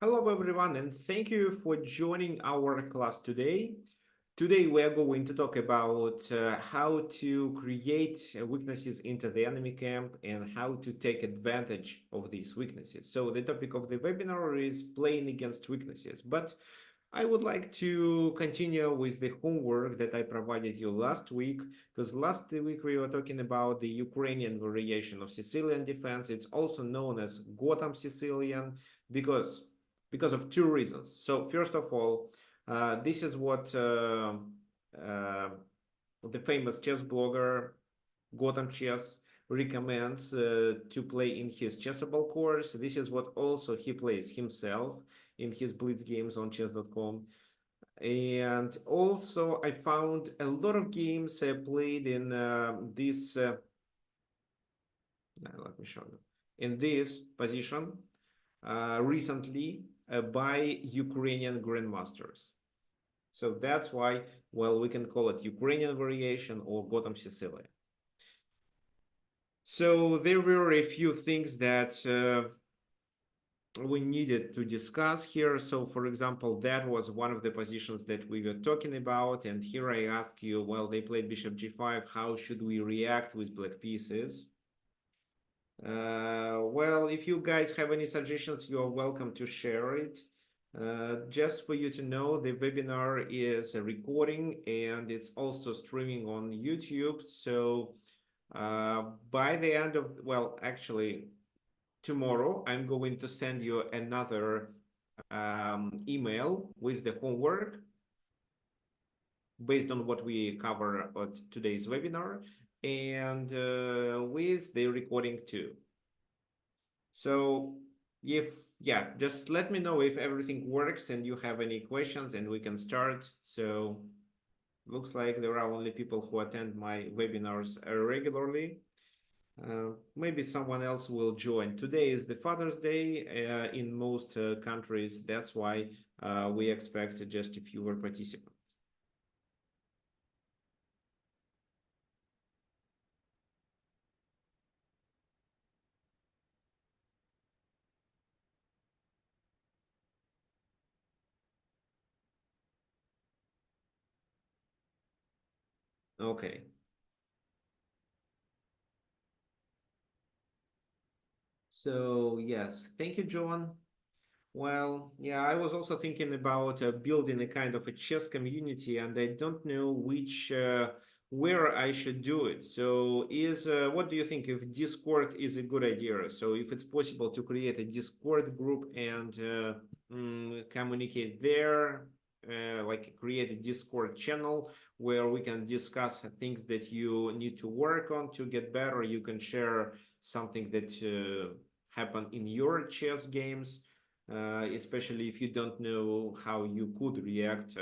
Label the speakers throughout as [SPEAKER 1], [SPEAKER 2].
[SPEAKER 1] Hello everyone, and thank you for joining our class today. Today we are going to talk about how to create weaknesses into the enemy camp and how to take advantage of these weaknesses. So the topic of the webinar is playing against weaknesses, but I would like to continue with the homework that I provided you last week, because last week we were talking about the Ukrainian variation of Sicilian defense. It's also known as Gotham Sicilian because of two reasons. So first of all, this is what uh, the famous chess blogger Gotham Chess recommends to play in his chessable course. This is what also he plays himself in his blitz games on chess.com. And also I found a lot of games played in this let me show you in this position recently by Ukrainian grandmasters. So that's why, well, we can call it Ukrainian variation or Gotham Sicilian. So there were a few things that we needed to discuss here. So for example, that was one of the positions that we were talking about. And here I ask you, well, they played bishop g5. How should we react with black pieces? Well, if you guys have any suggestions, you are welcome to share it. Just for you to know, the webinar is a recording and it's also streaming on YouTube. So by the end of, well, actually, tomorrow, I'm going to send you another email with the homework based on what we cover at today's webinar and with the recording too. So yeah, just let me know if everything works and you have any questions and we can start. So looks like there are only people who attend my webinars regularly. Maybe someone else will join. Today is the Father's Day in most countries. That's why we expect just a fewer participants. Okay. So yes, thank you, John. Well, yeah, I was also thinking about building a kind of a chess community, and I don't know which where I should do it. So, what do you think if Discord is a good idea? So, if it's possible to create a Discord group and communicate there, like create a Discord channel where we can discuss things that you need to work on to get better. You can share something that happened in your chess games, especially if you don't know how you could react.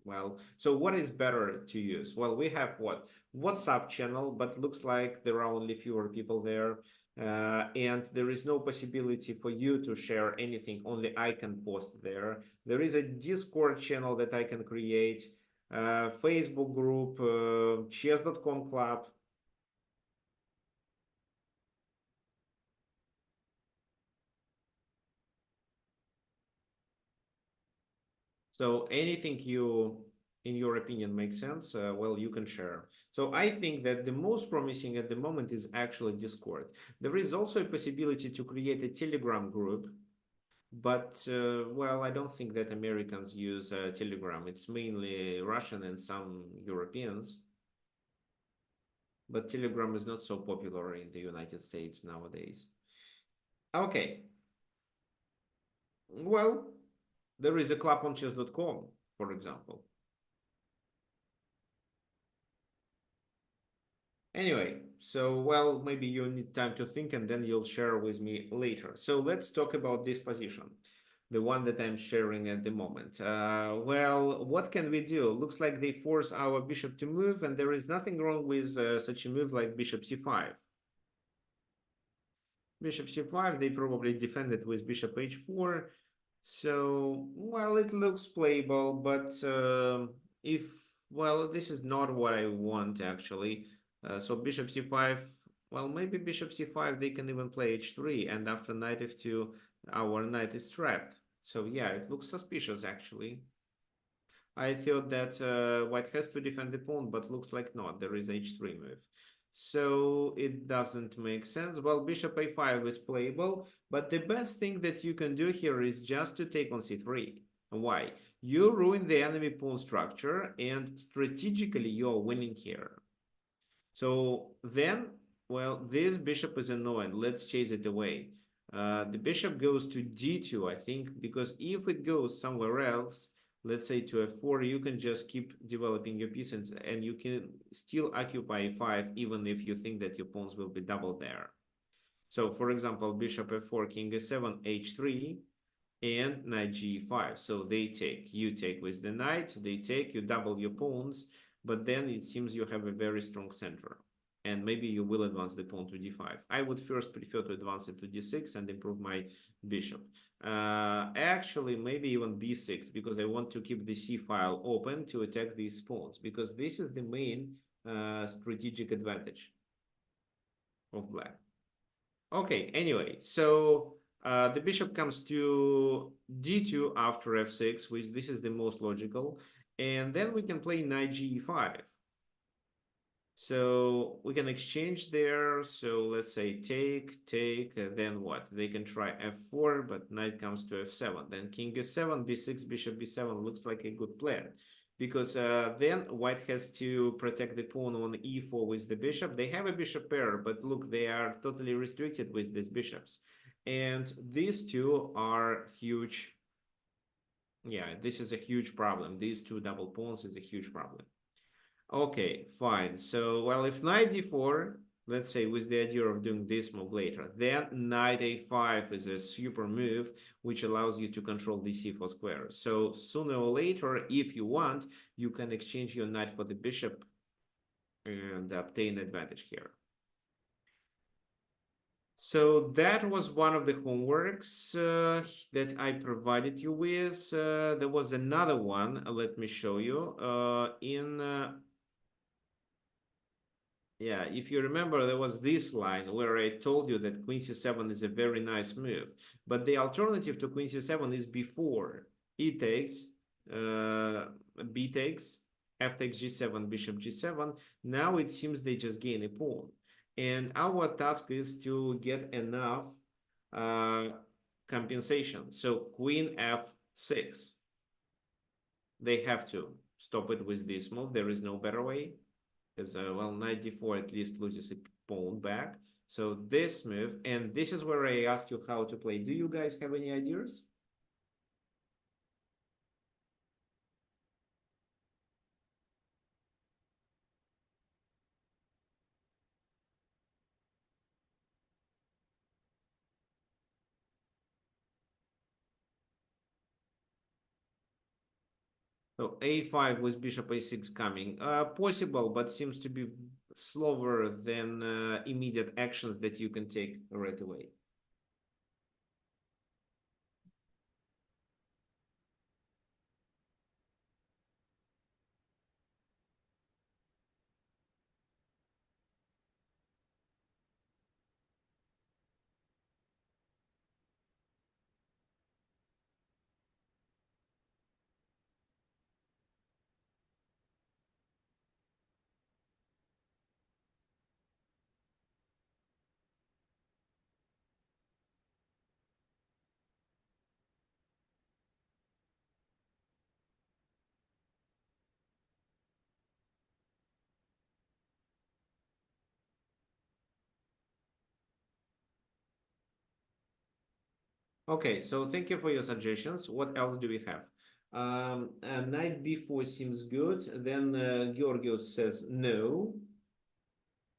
[SPEAKER 1] Well, so what is better to use? Well, we have what? WhatsApp channel, but looks like there are only fewer people there. And there is no possibility for you to share anything, only I can post there. There is a Discord channel that I can create, Facebook group, chess.com club. So anything in your opinion, makes sense, well, you can share. So I think that the most promising at the moment is actually Discord. There is also a possibility to create a Telegram group, but well, I don't think that Americans use Telegram. It's mainly Russian and some Europeans, but Telegram is not so popular in the United States nowadays. Okay, well, there is a club on chess.com, for example. Anyway, so, well, maybe you need time to think and then you'll share with me later. So let's talk about this position, the one that I'm sharing at the moment. Well, what can we do? Looks like they force our bishop to move, and there is nothing wrong with such a move like bishop c5. Bishop c5, they probably defended with bishop h4. So, well, it looks playable, but if, well, this is not what I want actually. So bishop c5, well, maybe bishop c5, they can even play h3, and after knight f2, our knight is trapped. So yeah, it looks suspicious actually. I thought that white has to defend the pawn, but looks like not. There is h3 move. So it doesn't make sense. Well, bishop a5 is playable, but the best thing that you can do here is just to take on c3. Why? You ruin the enemy pawn structure, and strategically you're winning here. So then, well, this bishop is annoying. Let's chase it away. The bishop goes to d2, I think, because if it goes somewhere else, let's say to f4, you can just keep developing your pieces and you can still occupy e5 even if you think that your pawns will be double there. So, for example, bishop f4, king e7, h3, and knight g5. So they take, you take with the knight, they take, you double your pawns, but then it seems you have a very strong center. And maybe you will advance the pawn to d5. I would first prefer to advance it to d6 and improve my bishop. Actually, maybe even b6, because I want to keep the c file open to attack these pawns, because this is the main strategic advantage of black. Okay, anyway, so the bishop comes to d2 after f6, which this is the most logical. And then we can play knight g5. So we can exchange there. So let's say take, then what? They can try f4, but knight comes to f7. Then king s7, b6, bishop b7 looks like a good plan. Because then white has to protect the pawn on e4 with the bishop. They have a bishop pair, but look, they are totally restricted with these bishops. And these two are huge. Yeah, this is a huge problem. These two double pawns is a huge problem. Okay, fine. So, well, if knight d4, let's say with the idea of doing this move later, then knight a5 is a super move, which allows you to control the c4 square. So sooner or later, if you want, you can exchange your knight for the bishop and obtain advantage here. So that was one of the homeworks that I provided you with. There was another one. Let me show you. Yeah, if you remember, there was this line where I told you that queen c7 is a very nice move. But the alternative to queen c7 is before e takes, b takes, f takes g7, bishop g7. Now it seems they just gain a pawn. And our task is to get enough uh, compensation. So queen f6. They have to stop it with this move. There is no better way. Because, well, knight d4 at least loses a pawn back. So this move, and this is where I asked you how to play. Do you guys have any ideas? So a5 with bishop a6 coming. Possible, but seems to be slower than immediate actions that you can take right away. Okay, so thank you for your suggestions. What else do we have? Knight b4 seems good. Then Georgios says no.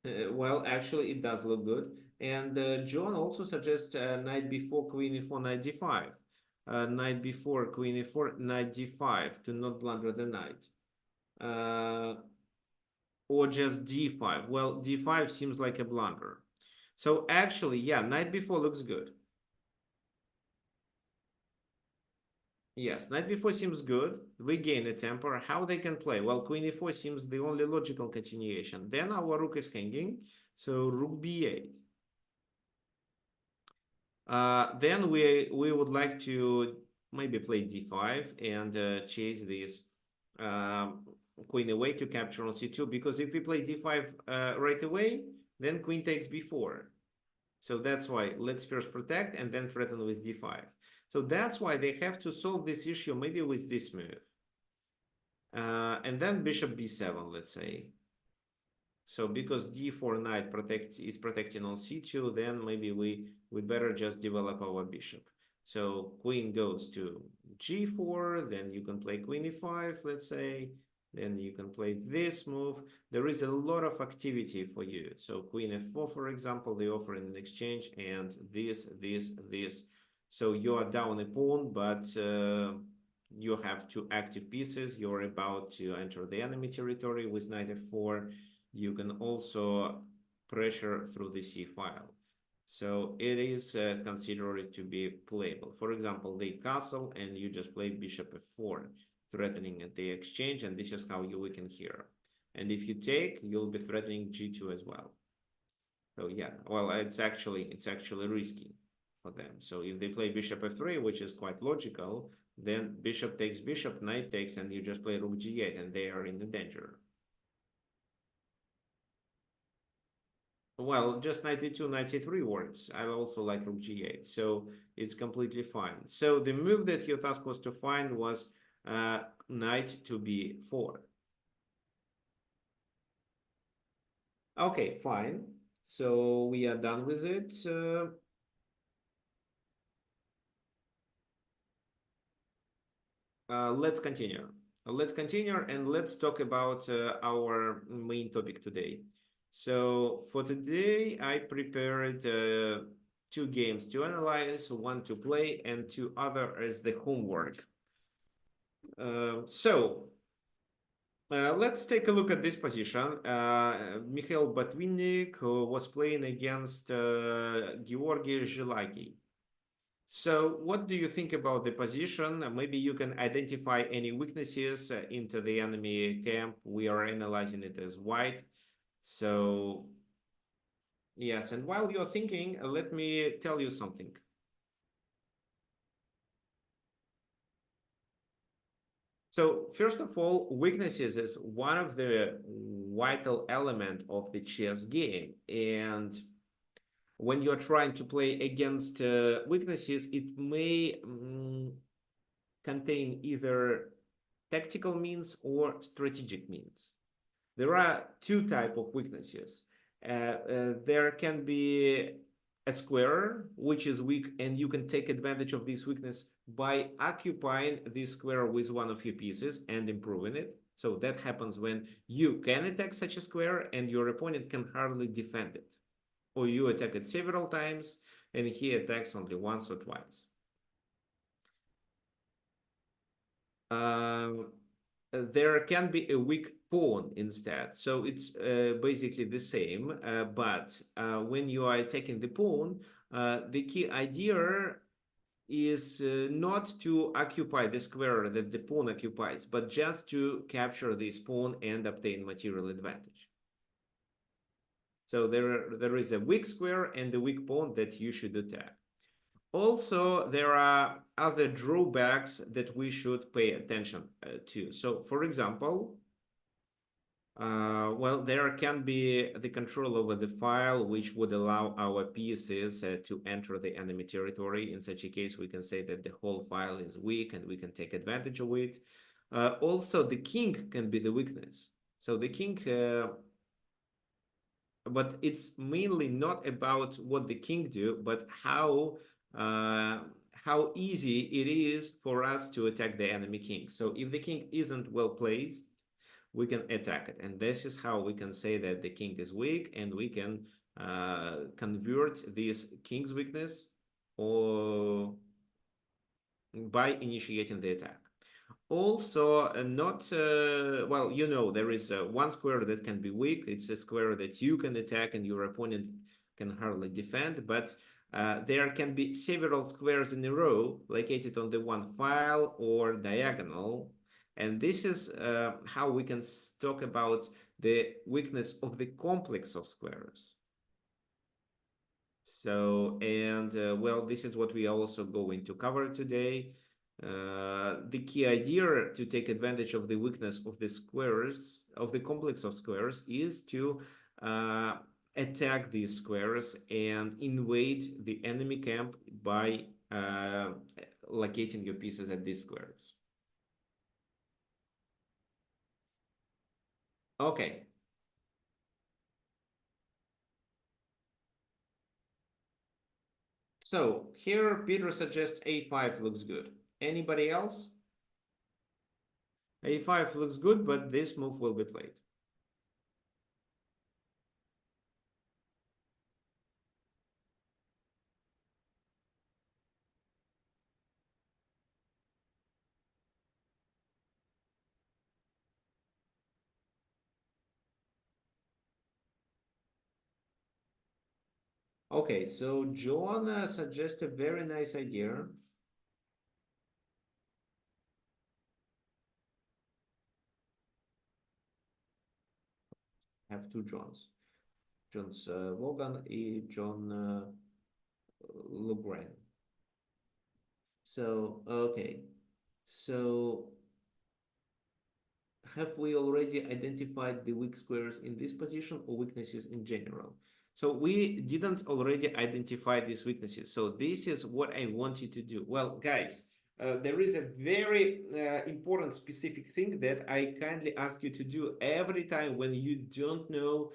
[SPEAKER 1] Well, actually, it does look good. And John also suggests knight b4, queen e4, knight d5. Knight b4, queen e4, knight d5 to not blunder the knight. Or just d5. Well, d5 seems like a blunder. So actually, yeah, knight b4 looks good. Yes, knight b4 seems good. We gain a temper. How they can play? Well, queen e4 seems the only logical continuation. Then our rook is hanging, so rook b8. Then we would like to maybe play d5 and chase this um, queen away to capture on c2, because if we play d5 right away, then queen takes b4. So that's why let's first protect and then threaten with d5. So that's why they have to solve this issue maybe with this move. And then bishop b7, let's say. So because d4 knight is protecting on c2, then maybe we better just develop our bishop. So queen goes to g4, then you can play queen e5, let's say. Then you can play this move. There is a lot of activity for you. So queen f4, for example, they offer in exchange, and this. So you are down a pawn, but you have two active pieces. You're about to enter the enemy territory with knight f4. You can also pressure through the C file. So it is considered to be playable. For example, they castle and you just play bishop f4, threatening at the exchange, and this is how you weaken here. And if you take, you'll be threatening g2 as well. So yeah, well, it's actually risky for them. So if they play bishop f3, which is quite logical, then bishop takes bishop, knight takes, and you just play rook g8, and they are in the danger. Well, just 92, 93 works. I also like rook g8, so it's completely fine. So the move that your task was to find was knight to b4. Okay, fine. So we are done with it. Let's continue. Let's continue and let's talk about our main topic today. So for today, I prepared two games to analyze, one to play and two other as the homework. Let's take a look at this position. Mikhail Botvinnik was playing against Georgy Zhilagi. So what do you think about the position? Maybe you can identify any weaknesses into the enemy camp. We are analyzing it as white. So yes, and while you're thinking, let me tell you something. So first of all, weaknesses is one of the vital element of the chess game. And when you're trying to play against weaknesses, it may contain either tactical means or strategic means. There are two types of weaknesses. There can be a square which is weak, and you can take advantage of this weakness by occupying this square with one of your pieces and improving it. So that happens when you can attack such a square and your opponent can hardly defend it. Or you attack it several times and he attacks only once or twice. There can be a weak pawn instead. So it's basically the same, but when you are attacking the pawn, the key idea is not to occupy the square that the pawn occupies, but just to capture this pawn and obtain material advantage. So there is a weak square and a weak pawn that you should attack. Also, there are other drawbacks that we should pay attention to. So, for example, well, there can be the control over the file, which would allow our pieces to enter the enemy territory. In such a case, we can say that the whole file is weak and we can take advantage of it. Also, the king can be the weakness. So the king, but it's mainly not about what the king do, but how easy it is for us to attack the enemy king. So if the king isn't well placed, we can attack it, and this is how we can say that the king is weak, and we can convert this king's weakness or by initiating the attack. Also, not well, you know, there is one square that can be weak. It's a square that you can attack and your opponent can hardly defend, but there can be several squares in a row located on the one file or diagonal. And this is how we can talk about the weakness of the complex of squares. So, and well, this is what we are also going to cover today. The key idea to take advantage of the weakness of the squares, of the complex of squares, is to uh, attack these squares and invade the enemy camp by locating your pieces at these squares. Okay, so here Peter suggests a5 looks good. Anybody else? A5 looks good, but this move will be played. Okay, so Joanna suggests a very nice idea. I have two Johns. John's Logan and John LeGrand. So, okay. So, have we already identified the weak squares in this position or weaknesses in general? So we didn't already identify these weaknesses. So this is what I want you to do. Well, guys, there is a very important specific thing that I kindly ask you to do every time when you don't know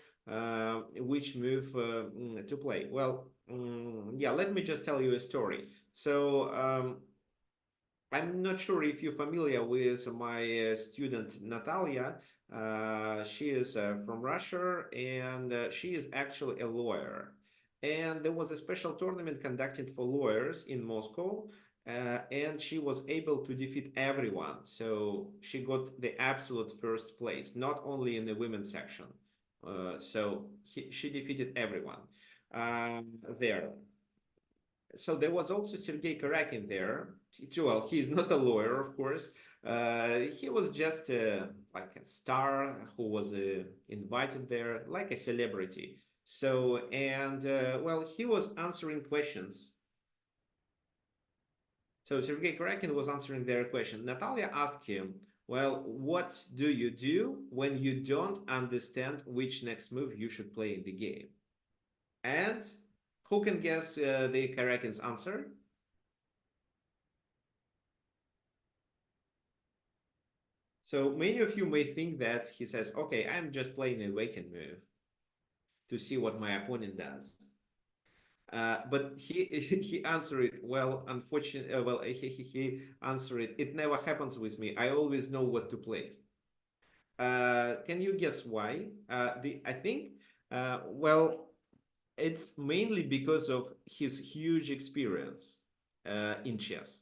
[SPEAKER 1] which move to play. Well, yeah, let me just tell you a story. So I'm not sure if you're familiar with my student Natalia. She is from Russia and she is actually a lawyer. And there was a special tournament conducted for lawyers in Moscow, and she was able to defeat everyone. So she got the absolute first place, not only in the women's section. She defeated everyone there. So there was also Sergei Karakin there. Well, he's not a lawyer, of course. He was just like a star who was invited there, like a celebrity. So, and well, he was answering questions. So Sergei Karakin was answering their question. Natalia asked him, well, what do you do when you don't understand which next move you should play in the game? And who can guess the Karakin's answer? So many of you may think that he says, okay, I'm just playing a waiting move to see what my opponent does. But he answered it well. Unfortunately, well, he answered it. It never happens with me. I always know what to play. Can you guess why? I think, well, it's mainly because of his huge experience in chess.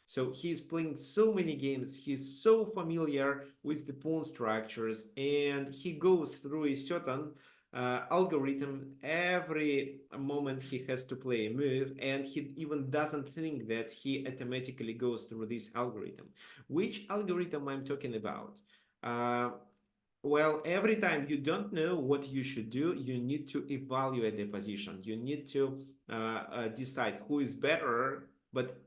[SPEAKER 1] So he's playing so many games, he's so familiar with the pawn structures, and he goes through a certain algorithm every moment he has to play a move, and he even doesn't think that he automatically goes through this algorithm. Which algorithm I'm talking about? Uh, well, every time you don't know what you should do, you need to evaluate the position. You need to decide who is better, but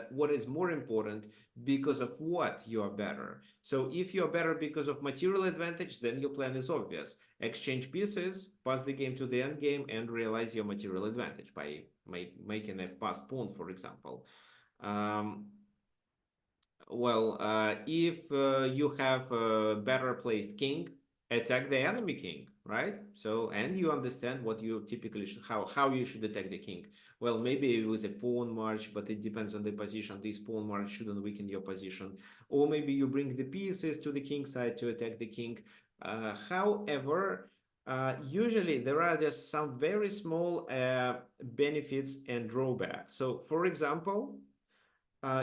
[SPEAKER 1] what is more important, because of what you are better. So if you are better because of material advantage, then your plan is obvious. Exchange pieces, pass the game to the end game, and realize your material advantage by making a passed pawn, for example. Um, well, if you have a better placed king, attack the enemy king, right? So, and you understand what you typically should, how you should attack the king. Well, maybe it was a pawn march, but it depends on the position. This pawn march shouldn't weaken your position. Or maybe you bring the pieces to the king side to attack the king. However, usually there are just some very small benefits and drawbacks. So, for example,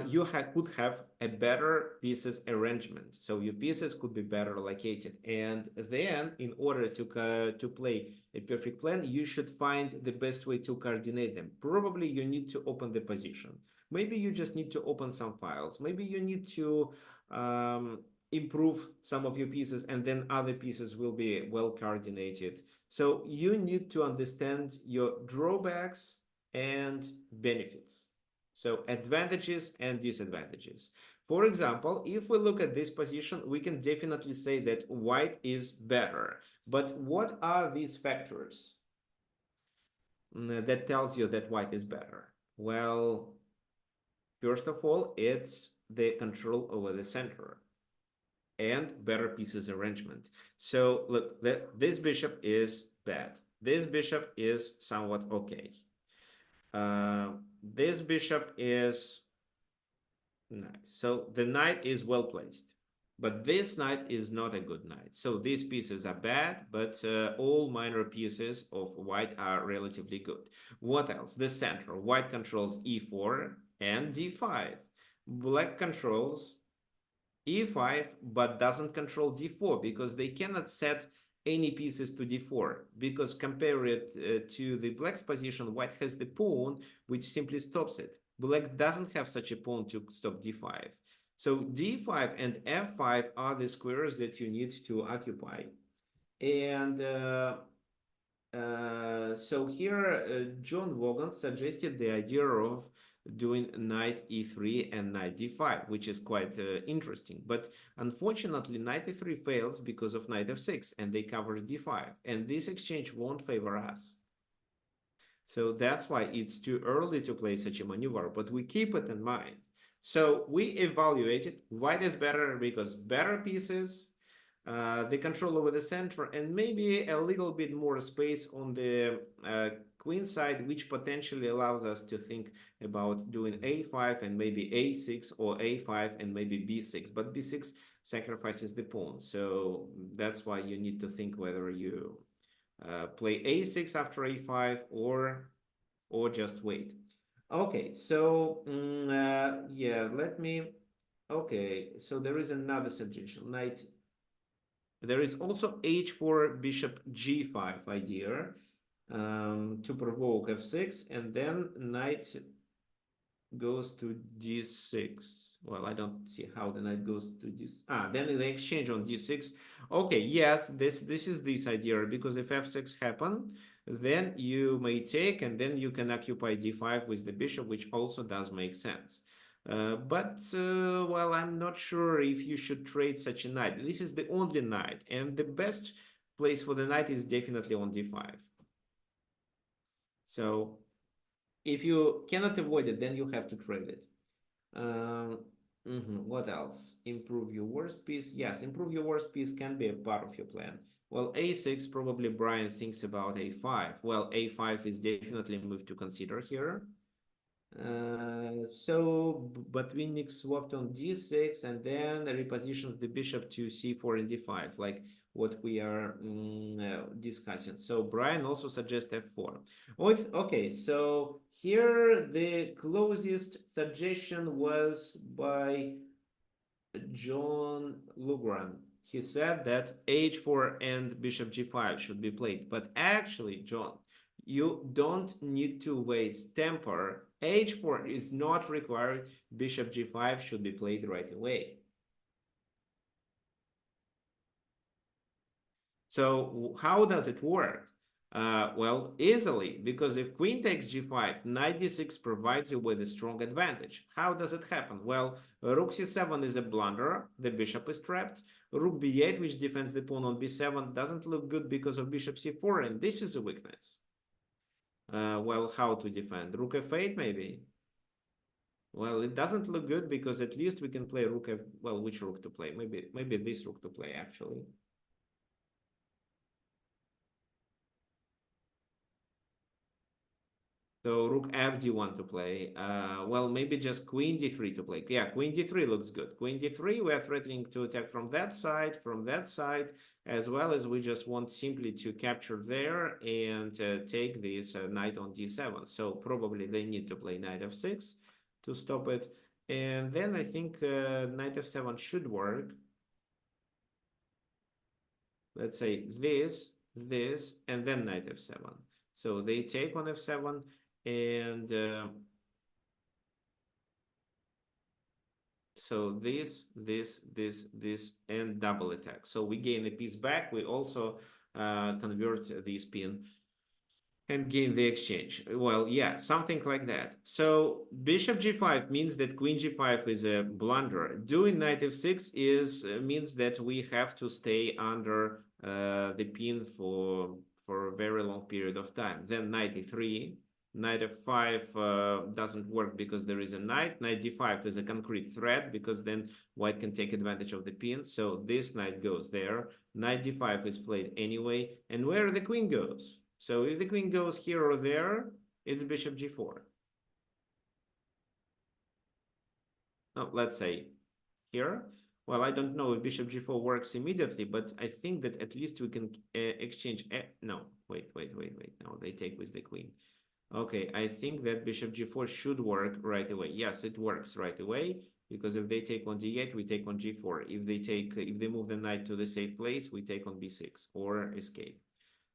[SPEAKER 1] you could have a better pieces arrangement. So your pieces could be better located. And then in order to play a perfect plan, you should find the best way to coordinate them. Probably you need to open the position. Maybe you just need to open some files. Maybe you need to improve some of your pieces, and then other pieces will be well coordinated. So you need to understand your drawbacks and benefits. So advantages and disadvantages. For example, if we look at this position, we can definitely say that white is better. But what are these factors that tells you that white is better? Well, first of all, it's the control over the center and better pieces arrangement. So look, this bishop is bad. This bishop is somewhat okay. This bishop is nice. So the knight is well placed. But this knight is not a good knight. So these pieces are bad, but all minor pieces of white are relatively good. What else? The center. White controls e4 and d5. Black controls e5 but doesn't control d4 because they cannot set any pieces to d4, because compare it to the black's position, white has the pawn which simply stops it. Black doesn't have such a pawn to stop d5. So d5 and f5 are the squares that you need to occupy. And so here, John Vaughan suggested the idea of doing knight e3 and knight d5, which is quite interesting. But unfortunately, knight e3 fails because of knight f6, and they cover d5. And this exchange won't favor us. So that's why it's too early to play such a maneuver, but we keep it in mind. So we evaluated white is better because better pieces, the control over the center, and maybe a little bit more space on the queen side, which potentially allows us to think about doing a5 and maybe a6, or a5 and maybe b6. But b6 sacrifices the pawn, so that's why you need to think whether you play a6 after a5 or just wait. Okay, so yeah, let me. Okay, so there is another suggestion. Knight. There is also h4 bishop g5 idea to provoke f6, and then knight goes to d6. Well, I don't see how the knight goes to this. Then they exchange on d6. Okay, yes, this is this idea, because if f6 happen, then you may take, and then you can occupy d5 with the bishop, which also does make sense. Well, I'm not sure if you should trade such a knight. This is the only knight, and the best place for the knight is definitely on d5. So if you cannot avoid it, then you have to trade it. What else? Improve your worst piece. Yes, improve your worst piece can be a part of your plan. Well, a6, probably Brian thinks about a5. Well, a5 is definitely a move to consider here. But Winnick swapped on d6 and then repositions the bishop to c4 and d5, like what we are discussing. So Brian also suggests f4. Okay, so here the closest suggestion was by John Lugran. He said that h4 and bishop g5 should be played. But actually, John, you don't need to waste temper. h4 is not required. Bishop g5 should be played right away. So how does it work? Well, easily, because if queen takes g5, knight d6 provides you with a strong advantage. How does it happen? Well, rook c7 is a blunder, the bishop is trapped. Rook b8, which defends the pawn on b7, doesn't look good because of bishop c4, and this is a weakness. Well, how to defend? Rook f8, maybe? Well, it doesn't look good because at least we can play rook f... Well, which rook to play? Maybe this rook to play, actually. So rook f d1 to play. Well, maybe just queen d3 to play. Yeah, queen d3 looks good. Queen d3, we are threatening to attack from that side, as well as we just want simply to capture there and take this knight on d7. So probably they need to play knight f6 to stop it. And then I think knight f7 should work. Let's say this, and then knight f7. So they take on f7, and so this, and double attack. So we gain a piece back. We also convert this pin and gain the exchange. Well, yeah, something like that. So bishop g5 means that queen g5 is a blunder. Doing knight f6 is means that we have to stay under the pin for a very long period of time. Then knight e3, knight f5 doesn't work because there is a knight. Knight d5 is a concrete threat because then white can take advantage of the pin. So this knight goes there. Knight d5 is played anyway, and where the queen goes. So if the queen goes here or there, it's bishop g4. No, let's say here. Well, I don't know if bishop g4 works immediately, but I think that at least we can exchange. No, wait. No, they take with the queen. Okay, I think that bishop g4 should work right away. Yes, it works right away because if they take on d8, we take on g4. If they move the knight to the safe place, we take on b6 or escape.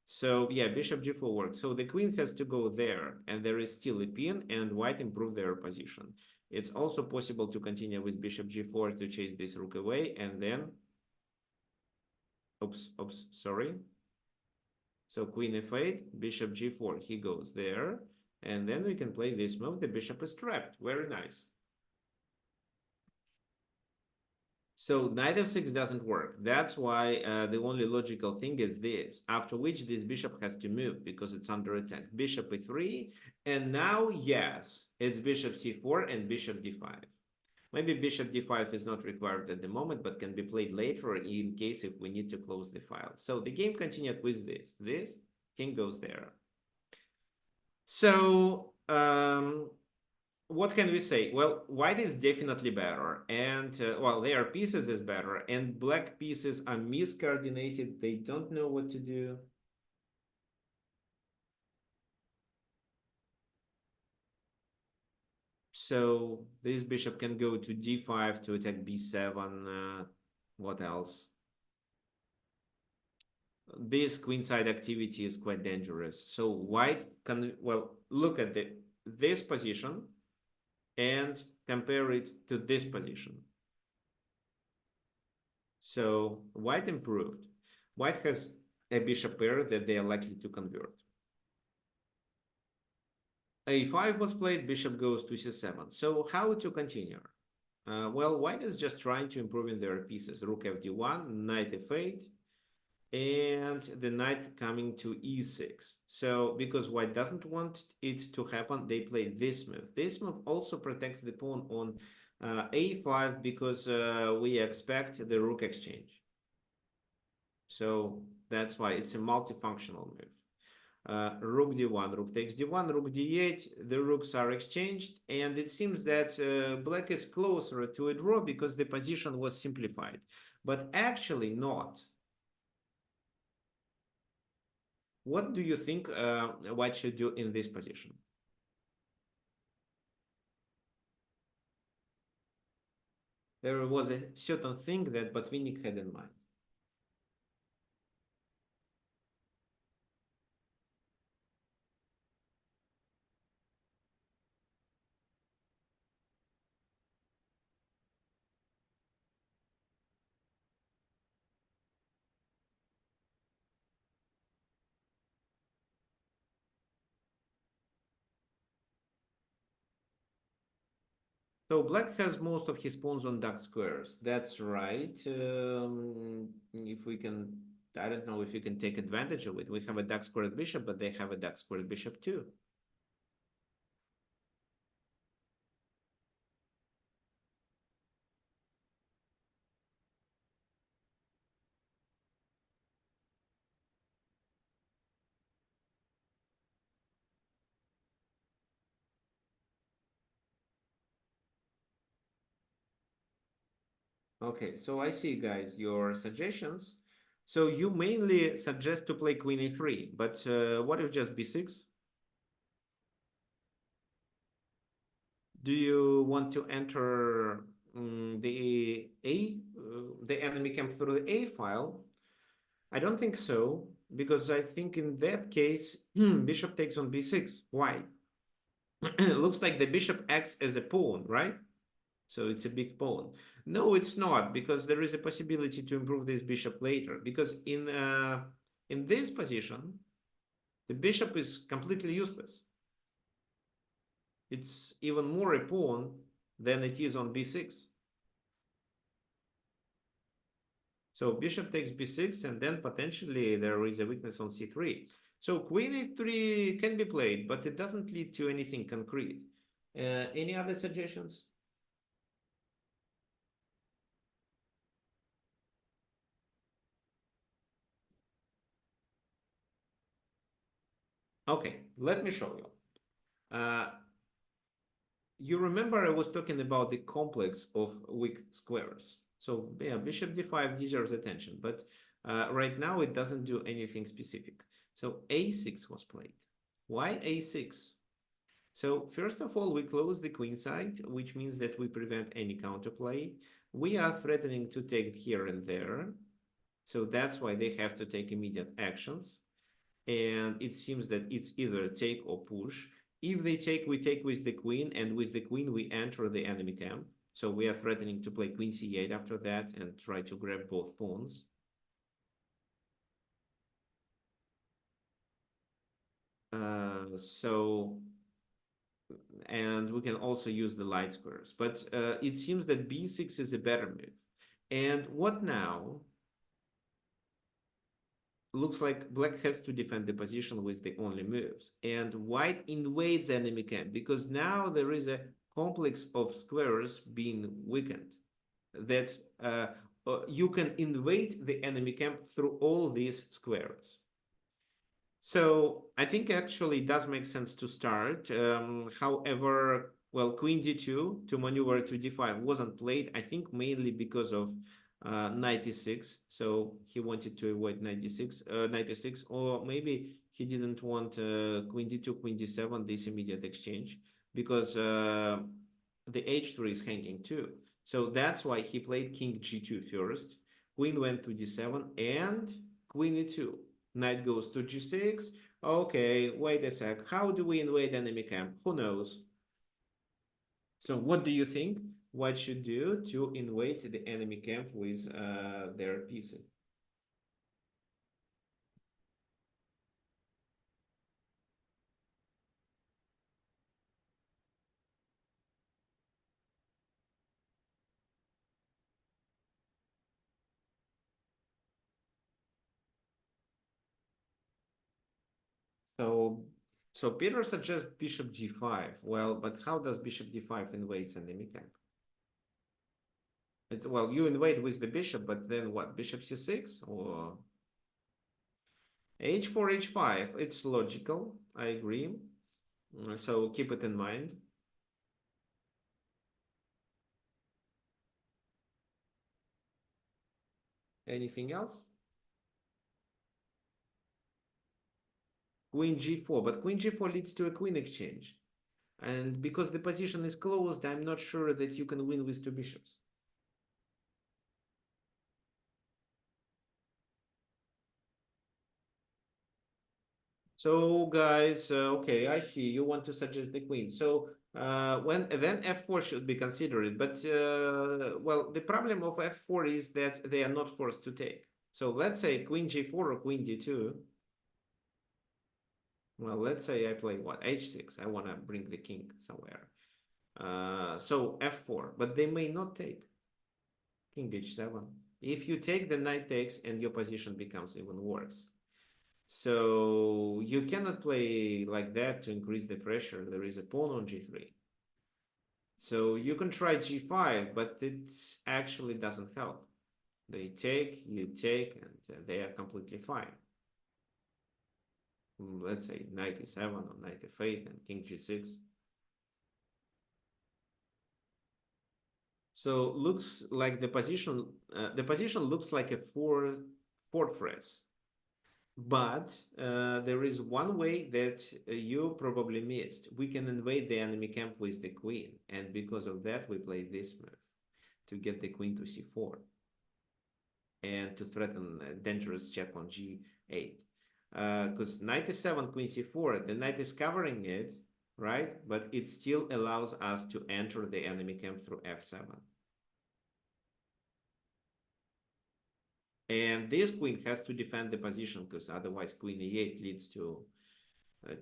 [SPEAKER 1] So yeah, bishop g4 works. So the queen has to go there, and there is still a pin, and white improve their position. It's also possible to continue with bishop g4 to chase this rook away, and then, sorry. So queen f8, bishop g4, he goes there, and then we can play this move. The bishop is trapped. Very nice. So knight f6 doesn't work. That's why the only logical thing is this, after which this bishop has to move because it's under attack. Bishop e3, and now, yes, it's bishop c4 and bishop d5. Maybe bishop d5 is not required at the moment, but can be played later in case if we need to close the file. So the game continued with this, king goes there. So, what can we say? Well, white is definitely better, and well, their pieces is better, and black pieces are miscoordinated. They don't know what to do. So this bishop can go to d5 to attack b7. What else? This queenside activity is quite dangerous. So white can, well, look at this position and compare it to this position. So white improved. White has a bishop pair that they are likely to convert. a5 was played, bishop goes to c7. So how to continue? Well, white is just trying to improve in their pieces. Rook fd1, knight f8, and the knight coming to e6. So because white doesn't want it to happen, they play this move. This move also protects the pawn on a5 because we expect the rook exchange. So that's why it's a multifunctional move. Rook d1, rook takes d1, rook d8, the rooks are exchanged, and it seems that black is closer to a draw because the position was simplified, but actually not. What do you think white should do in this position? There was a certain thing that Botvinnik had in mind. So black has most of his pawns on dark squares. That's right. If we can, I don't know if you can take advantage of it. We have a dark squared bishop, but they have a dark squared bishop too. Okay, so I see, guys, your suggestions. So you mainly suggest to play queen a3, but what if just b6? Do you want to enter the enemy camp through the A file? I don't think so, because I think in that case, bishop takes on b6. Why? It looks like the bishop acts as a pawn, right? So it's a big pawn. No, it's not, because there is a possibility to improve this bishop later. Because in this position, The bishop is completely useless. It's even more a pawn than it is on b6. So bishop takes b6, and then potentially there is a weakness on c3. So queen e3 can be played, but it doesn't lead to anything concrete. Any other suggestions? Okay, let me show you. You remember I was talking about the complex of weak squares. So yeah, bishop d5 deserves attention, but right now it doesn't do anything specific. So a6 was played. Why a6? So first of all, we close the queen side, which means that we prevent any counterplay. We are threatening to take here and there. So that's why they have to take immediate actions. And it seems that it's either take or push. If they take, we take with the queen, and with the queen we enter the enemy camp. So we are threatening to play queen c8 after that and try to grab both pawns. And we can also use the light squares. But it seems that b6 is a better move. And what now? Looks like black has to defend the position with the only moves, and white invades enemy camp because now there is a complex of squares being weakened that you can invade the enemy camp through all these squares. So I think actually it does make sense to start. However, well, queen d2 to maneuver to d5 wasn't played, I think mainly because of 96. So he wanted to avoid 96, or maybe he didn't want queen d2, queen d7, this immediate exchange, because the h3 is hanging too. So that's why he played king g2 first. Queen went to d7 and queen e2. Knight goes to g6. Okay, wait a sec. How do we invade enemy camp? Who knows? So what do you think white should do to invade the enemy camp with their pieces? So, so Peter suggests bishop g5. Well, but how does bishop d5 invade enemy camp? Well, you invade with the bishop, but then what? Bishop c6 or h4, h5? It's logical. I agree. So keep it in mind. Anything else? Queen g4, but queen g4 leads to a queen exchange. And because the position is closed, I'm not sure that you can win with two bishops. So guys, okay, I see you want to suggest the queen. So when then f4 should be considered, but well, the problem of f4 is that they are not forced to take. So let's say queen g4 or queen d2. Well, let's say I play what, h6. I want to bring the king somewhere. So f4, but they may not take. King h7. If you take, the knight takes, and your position becomes even worse. So you cannot play like that to increase the pressure. There is a pawn on g3. So you can try g5, but it actually doesn't help. They take, you take, and they are completely fine. Let's say knight e7 or knight f8 and king g6. So looks like the position looks like a fortress. But there is one way that you probably missed. We can invade the enemy camp with the queen, and because of that, we play this move to get the queen to c4 and to threaten a dangerous check on g8. Because knight e7, queen c4, the knight is covering it, right? But it still allows us to enter the enemy camp through f7. And this queen has to defend the position because otherwise queen e8 leads to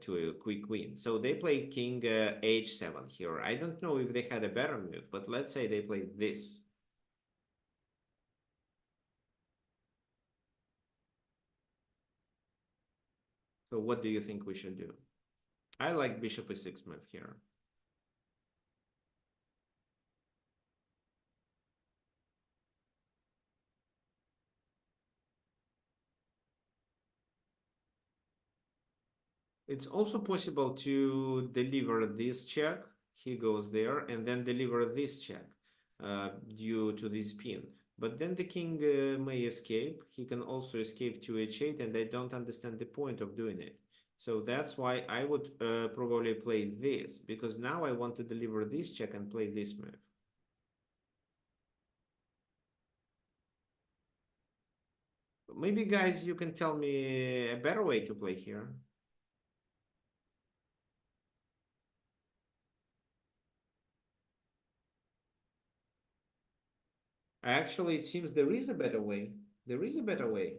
[SPEAKER 1] to a quick win. So they play king h7 here. I don't know if they had a better move, but let's say they played this. So what do you think we should do? I like bishop e6 move here. It's also possible to deliver this check. He goes there and then deliver this check due to this pin. But then the king may escape. He can also escape to h8, and I don't understand the point of doing it. So that's why I would probably play this, because now I want to deliver this check and play this move. Maybe, guys, you can tell me a better way to play here. Actually, it seems there is a better way. There is a better way.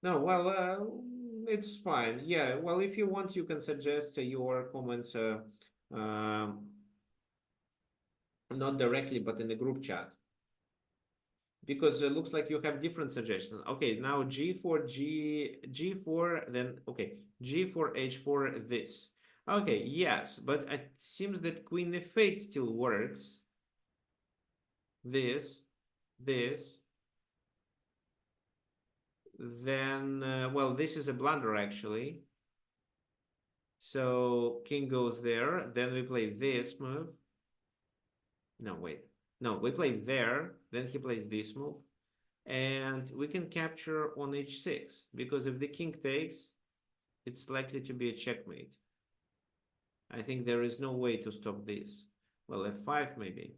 [SPEAKER 1] No, well, it's fine. Yeah, well, if you want, you can suggest your comments um, not directly, but in the group chat. Because it looks like you have different suggestions. Okay, now g4, g4, then, okay, g4, h4, this. Okay, yes, but it seems that queen f8 still works. This. Then, well, this is a blunder, actually. So king goes there. Then we play this move. No, wait. No, we play there. Then he plays this move. And we can capture on h6. Because if the king takes, it's likely to be a checkmate. I think there is no way to stop this. Well, f5 maybe.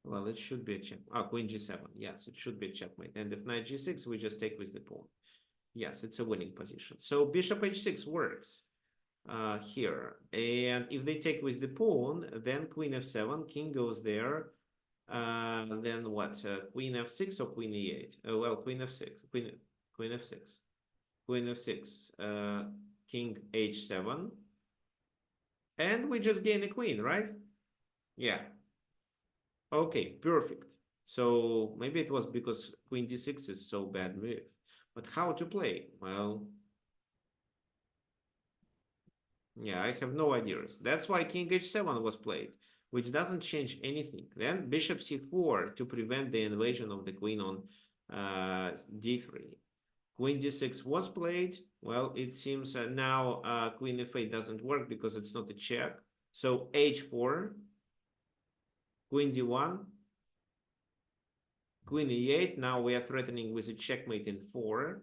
[SPEAKER 1] Well, it should be a check. Oh, queen g7. Yes, it should be a checkmate. And if knight g6, we just take with the pawn. Yes, it's a winning position. So bishop h6 works here. And if they take with the pawn, then queen f7, king goes there. Then what? Queen f6 or queen e8? Well, queen f6. Queen f6. Queen f6. King h7. And we just gain a queen, right? Yeah. Okay, perfect. So maybe it was because queen d6 is so bad move. But how to play? Well, yeah, I have no ideas. That's why king h7 was played, which doesn't change anything. Then bishop c4 to prevent the invasion of the queen on d3. Queen d6 was played. Well, it seems now queen f8 doesn't work because it's not a check. So h4, queen d1, queen e8. Now we are threatening with a checkmate in 4.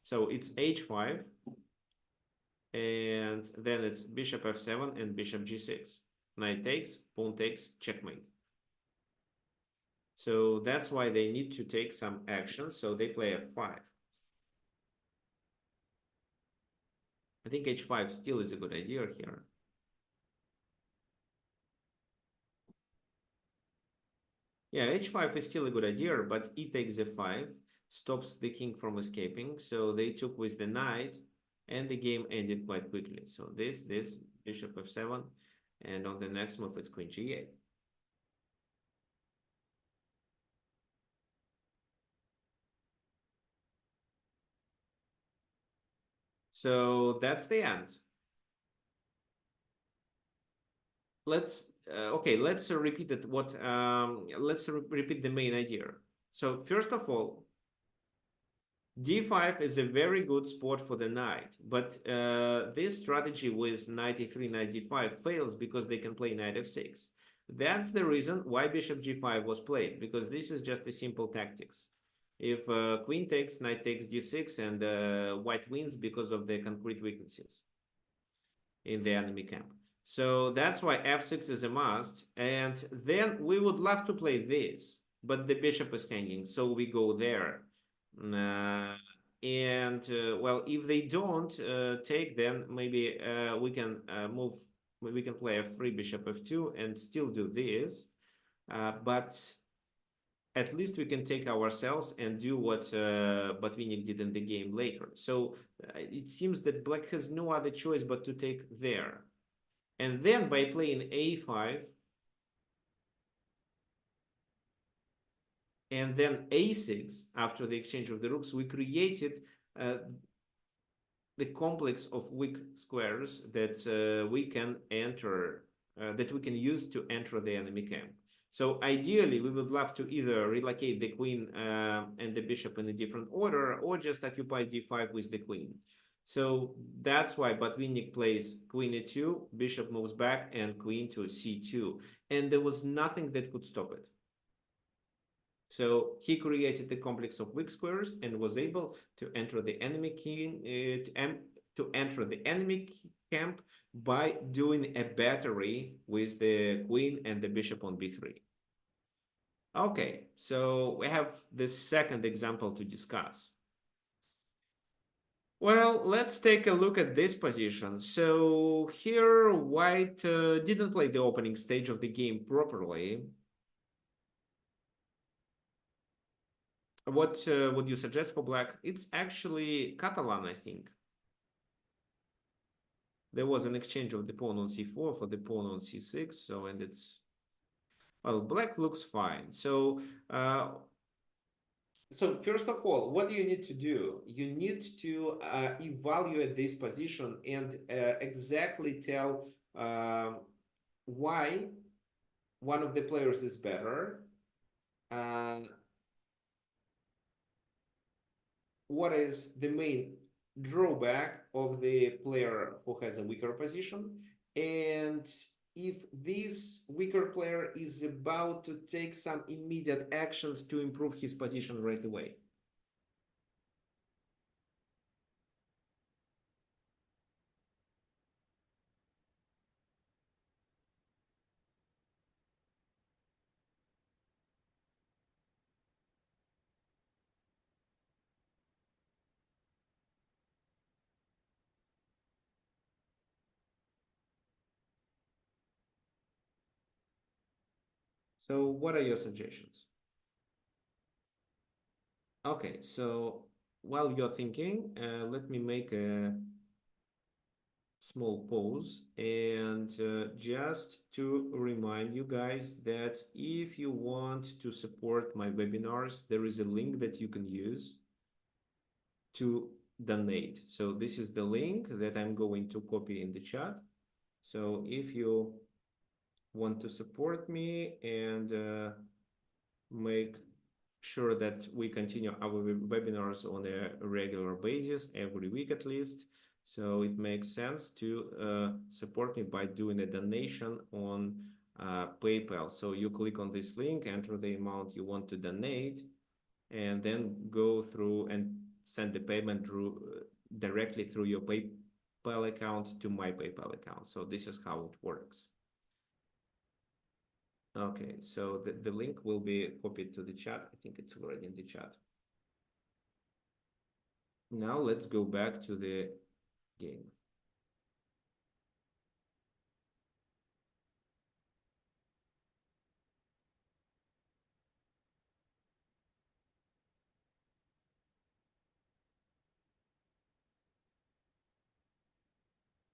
[SPEAKER 1] So it's h5. And then it's bishop f7 and bishop g6. Knight takes, pawn takes, checkmate. So that's why they need to take some action. So they play f5. I think h5 still is a good idea here. Yeah, h5 is still a good idea, but e takes f5 stops the king from escaping. So they took with the knight, and the game ended quite quickly. So this, bishop f7, and on the next move it's queen g8. So that's the end. Let's repeat it. Let's repeat the main idea. So first of all, d5 is a very good spot for the knight, but this strategy with knight e3, knight d5 fails because they can play knight f6. That's the reason why bishop g5 was played, because this is just a simple tactics. If queen takes, knight takes d6, and white wins because of the concrete weaknesses in the enemy camp. So that's why f6 is a must. And then we would love to play this, but the bishop is hanging, so we go there. Well, if they don't take, then maybe we can move. We can play f3, bishop f2, and still do this. But at least we can take ourselves and do what Botvinnik did in the game later. So it seems that black has no other choice but to take there. And then by playing a5 and then a6 after the exchange of the rooks, we created the complex of weak squares that we can enter, that we can use to enter the enemy camp. So ideally, we would love to either relocate the queen and the bishop in a different order, or just occupy d5 with the queen. So that's why Botvinnik plays queen e2, bishop moves back, and queen to c2. And there was nothing that could stop it. So he created the complex of weak squares and was able to enter the enemy camp by doing a battery with the queen and the bishop on b3. Okay, so we have the second example to discuss. Well, let's take a look at this position. So here white didn't play the opening stage of the game properly. What would you suggest for black? It's actually Catalan, I think. There was an exchange of the pawn on c4 for the pawn on c6. So, and it's, well, black looks fine. So, first of all, what do you need to do? You need to evaluate this position and exactly tell why one of the players is better. What is the main drawback of the player who has a weaker position, and if this weaker player is about to take some immediate actions to improve his position right away. So what are your suggestions? Okay, so while you're thinking, let me make a small pause, and just to remind you guys that if you want to support my webinars, there is a link that you can use to donate. So this is the link that I'm going to copy in the chat. So if you want to support me and make sure that we continue our webinars on a regular basis, every week at least, so it makes sense to support me by doing a donation on PayPal. So you click on this link, enter the amount you want to donate, and then go through and send the payment directly through your PayPal account to my PayPal account. So this is how it works. Okay, so the link will be copied to the chat. I think it's already in the chat. Now let's go back to the game.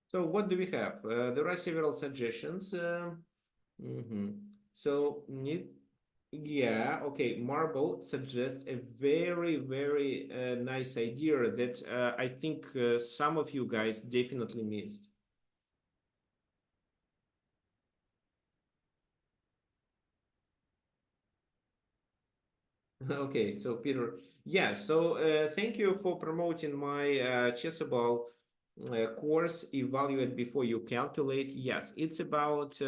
[SPEAKER 1] So what do we have? There are several suggestions. So yeah, okay. Marble suggests a very, very nice idea that I think some of you guys definitely missed. Okay, so Peter, yeah, so thank you for promoting my chessable course, Evaluate Before You Calculate. Yes, it's about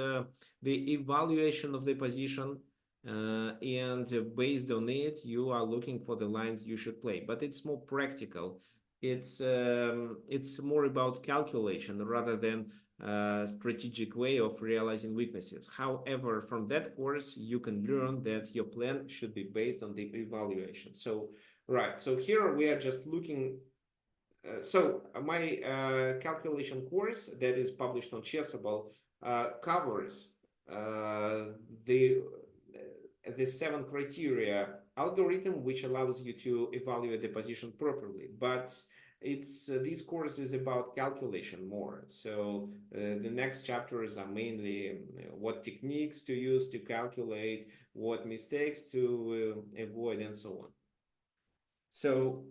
[SPEAKER 1] the evaluation of the position and based on it, you are looking for the lines you should play. But it's more practical. It's more about calculation rather than strategic way of realizing weaknesses. However, from that course, you can learn that your plan should be based on the evaluation. So, right. So here we are just looking. My calculation course that is published on Chessable covers the the 7 criteria algorithm, which allows you to evaluate the position properly. But it's this course is about calculation more. So the next chapters are mainly what techniques to use to calculate, what mistakes to avoid, and so on. So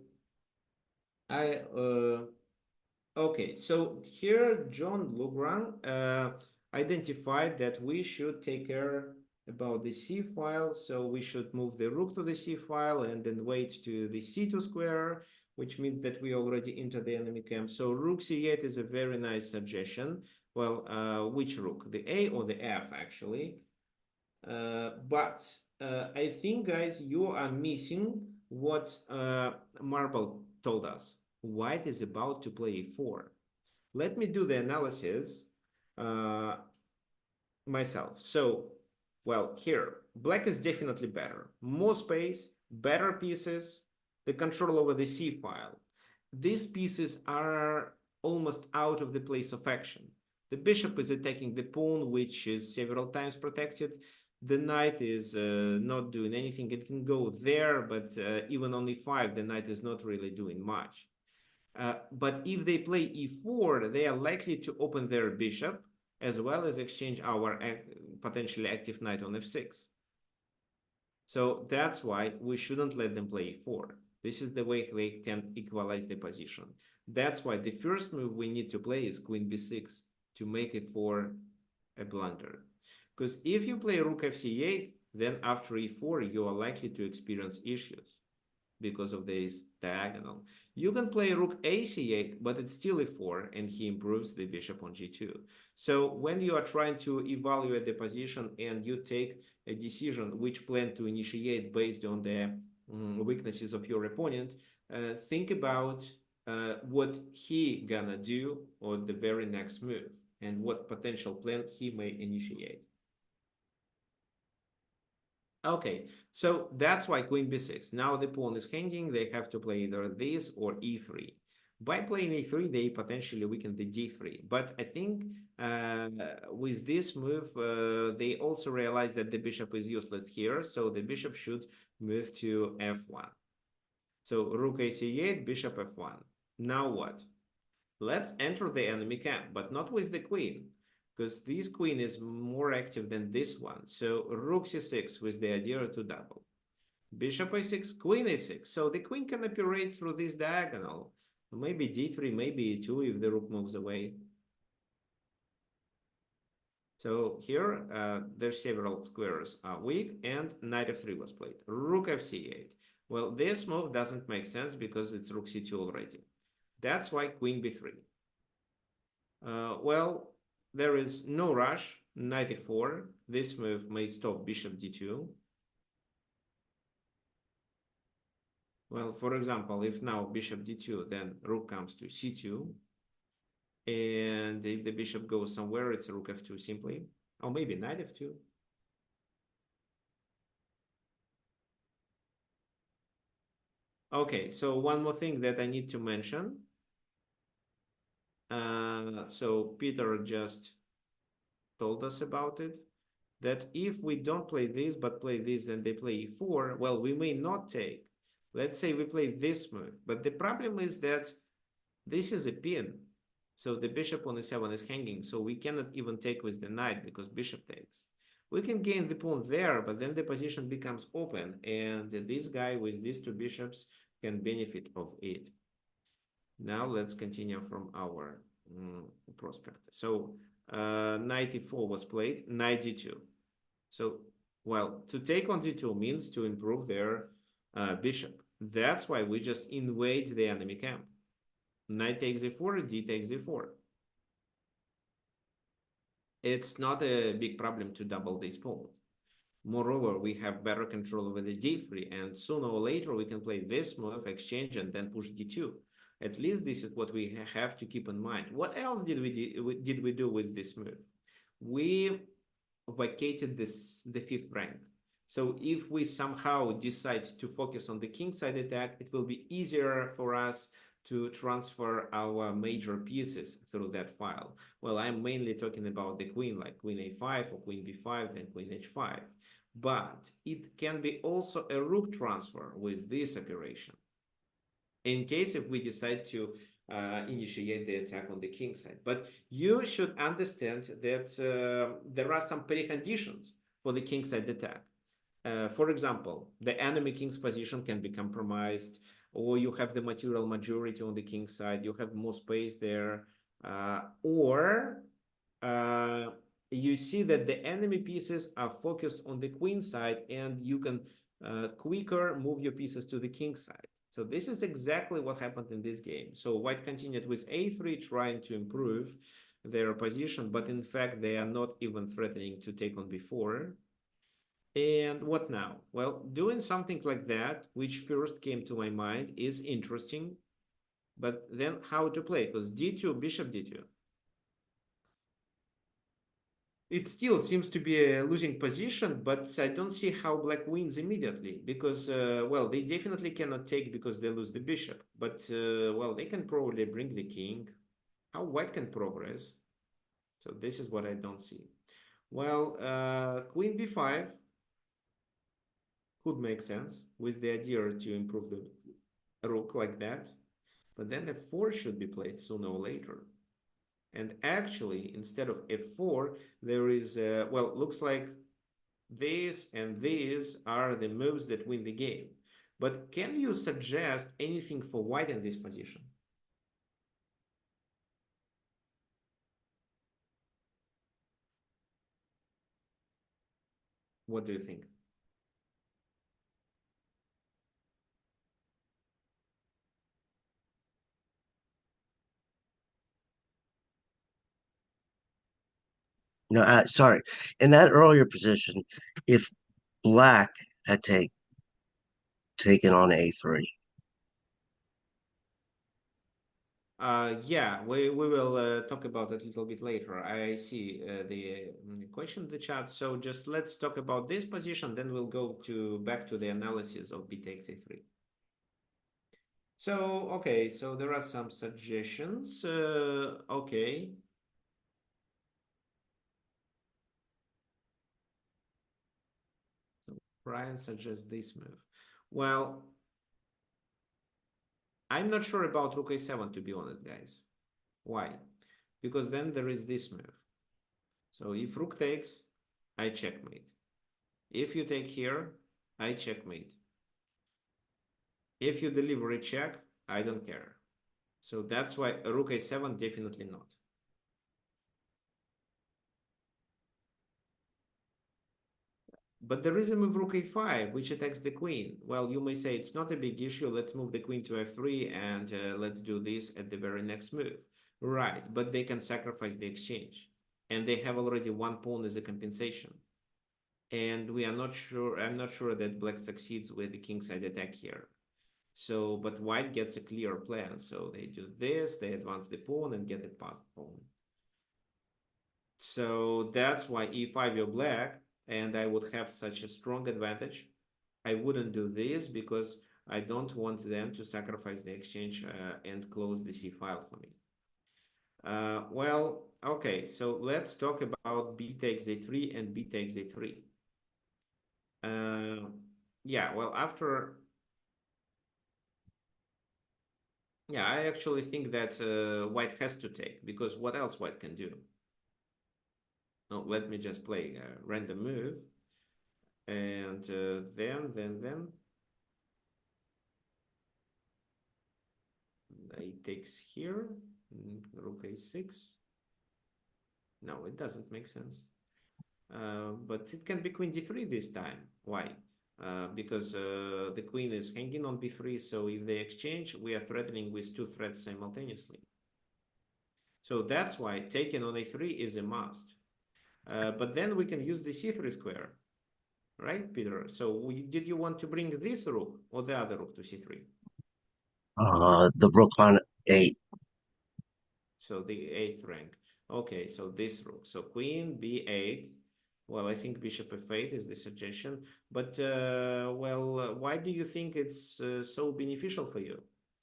[SPEAKER 1] I okay, so here John Lugran identified that we should take care about the C file. So we should move the rook to the C file and then wait to the C2 square, which means that we already enter the enemy camp. So rook C8 is a very nice suggestion. Well, which rook? The A or the F, actually? But I think, guys, you are missing what Marble told us. White is about to play e4. Let me do the analysis uh, myself. So, well, here, black is definitely better. More space, better pieces, the control over the C file. These pieces are almost out of the place of action. The bishop is attacking the pawn, which is several times protected. The knight is not doing anything. It can go there, but even on e5, the knight is not really doing much. But if they play e4, they are likely to open their bishop, as well as exchange our potentially active knight on f6. So that's why we shouldn't let them play e4. This is the way they can equalize the position. That's why the first move we need to play is queen b6 to make e4 a blunder. Because if you play rook fc8, then after e4, you are likely to experience issues because of this diagonal. You can play rook ac8, but it's still e4, and he improves the bishop on g2. So when you are trying to evaluate the position and you take a decision which plan to initiate based on the weaknesses of your opponent, think about what he gonna do on the very next move and what potential plan he may initiate. Okay, so that's why queen b6. Now the pawn is hanging. They have to play either this or e3. By playing e3, they potentially weaken the d3. But I think with this move, they also realize that the bishop is useless here. So the bishop should move to f1. So rook ac8, bishop f1. Now what? Let's enter the enemy camp, but not with the queen, because this queen is more active than this one. So rook c6 with the idea to double. Bishop a6, queen a6. So the queen can operate through this diagonal. Maybe d3, maybe e2 if the rook moves away. So here, there's several squares are weak, and knight f3 was played. Rook fc8. Well, this move doesn't make sense because it's rook c2 already. That's why queen b3. Well, there is no rush. Knight e4. This move may stop bishop d2. Well, for example, if now bishop d2, then rook comes to c2. And if the bishop goes somewhere, it's rook f2 simply. Or maybe knight f2. Okay, so one more thing that I need to mention. So Peter just told us about it, that if we don't play this, but play this and they play e4, well, we may not take. Let's say we play this move, but the problem is that this is a pin. So the bishop on e7 is hanging, so we cannot even take with the knight because bishop takes. We can gain the pawn there, but then the position becomes open, and this guy with these two bishops can benefit of it. Now let's continue from our prospect. So knight e4 was played, knight d2. So, well, to take on d2 means to improve their bishop. That's why we just invade the enemy camp. Knight takes e4, d takes e4. It's not a big problem to double these pawns. Moreover, we have better control over the d3, and sooner or later we can play this move, exchange, and then push d2. At least this is what we have to keep in mind. What else did we do with this move? We vacated the fifth rank. So if we somehow decide to focus on the kingside attack, it will be easier for us to transfer our major pieces through that file. Well, I'm mainly talking about the queen, like queen a5 or queen b5, then queen h5. But it can be also a rook transfer with this operation, in case if we decide to initiate the attack on the king side. But you should understand that there are some preconditions for the king side attack. For example, the enemy king's position can be compromised, or you have the material majority on the king side, you have more space there, or you see that the enemy pieces are focused on the queen side and you can quicker move your pieces to the king side. So this is exactly what happened in this game. So white continued with a3, trying to improve their position, but in fact they are not even threatening to take on b4. And what now? Well, doing something like that, which first came to my mind, is interesting. But then how to play? Because d2, bishop d2. It still seems to be a losing position, but I don't see how black wins immediately. Because, well, they definitely cannot take because they lose the bishop. But, well, they can probably bring the king. How white can progress? So this is what I don't see. Well, queen b5 could make sense with the idea to improve the rook like that. But then f4 should be played sooner or later. And actually, instead of f4, there is, well, looks like this and these are the moves that win the game. But can you suggest anything for white in this position? What do you think?
[SPEAKER 2] No, sorry. In that earlier position, if black had taken on a3.
[SPEAKER 1] Yeah, we will talk about it a little bit later. I see the question in the chat. So just let's talk about this position, then we'll go back to the analysis of b takes a3. So, okay, so there are some suggestions. Okay. So Brian suggests this move. Well, I'm not sure about rook a7, to be honest, guys. Why? Because then there is this move. So if rook takes, I checkmate. If you take here, I checkmate. If you deliver a check, I don't care. So that's why rook a7, definitely not. But there is a move rook a5, which attacks the queen. Well, you may say it's not a big issue. Let's move the queen to f3 and let's do this at the very next move. Right, but they can sacrifice the exchange. And they have already one pawn as a compensation. And we are not sure, I'm not sure that black succeeds with the kingside attack here. So, but white gets a clear plan. So they do this, they advance the pawn and get a passed pawn. So that's why e5 you're black, and I would have such a strong advantage. I wouldn't do this because I don't want them to sacrifice the exchange and close the c file for me. Well, okay, so let's talk about b takes a3 and b takes a3. Yeah, well, after... Yeah, I actually think that white has to take, because what else white can do? No, let me just play a random move. And then it takes here, rook a6. No, it doesn't make sense. But it can be queen d3 this time. Why? Because the queen is hanging on b3, so if they exchange, we are threatening with two threats simultaneously. So that's why taking on a3 is a must. But then we can use the c3 square, right, Peter? So did you want to bring this rook or the other rook to c3?
[SPEAKER 2] The rook on 8.
[SPEAKER 1] So the eighth rank. Okay, so this rook. So queen b8. Well, I think bishop f8 is the suggestion. But, why do you think it's so beneficial for you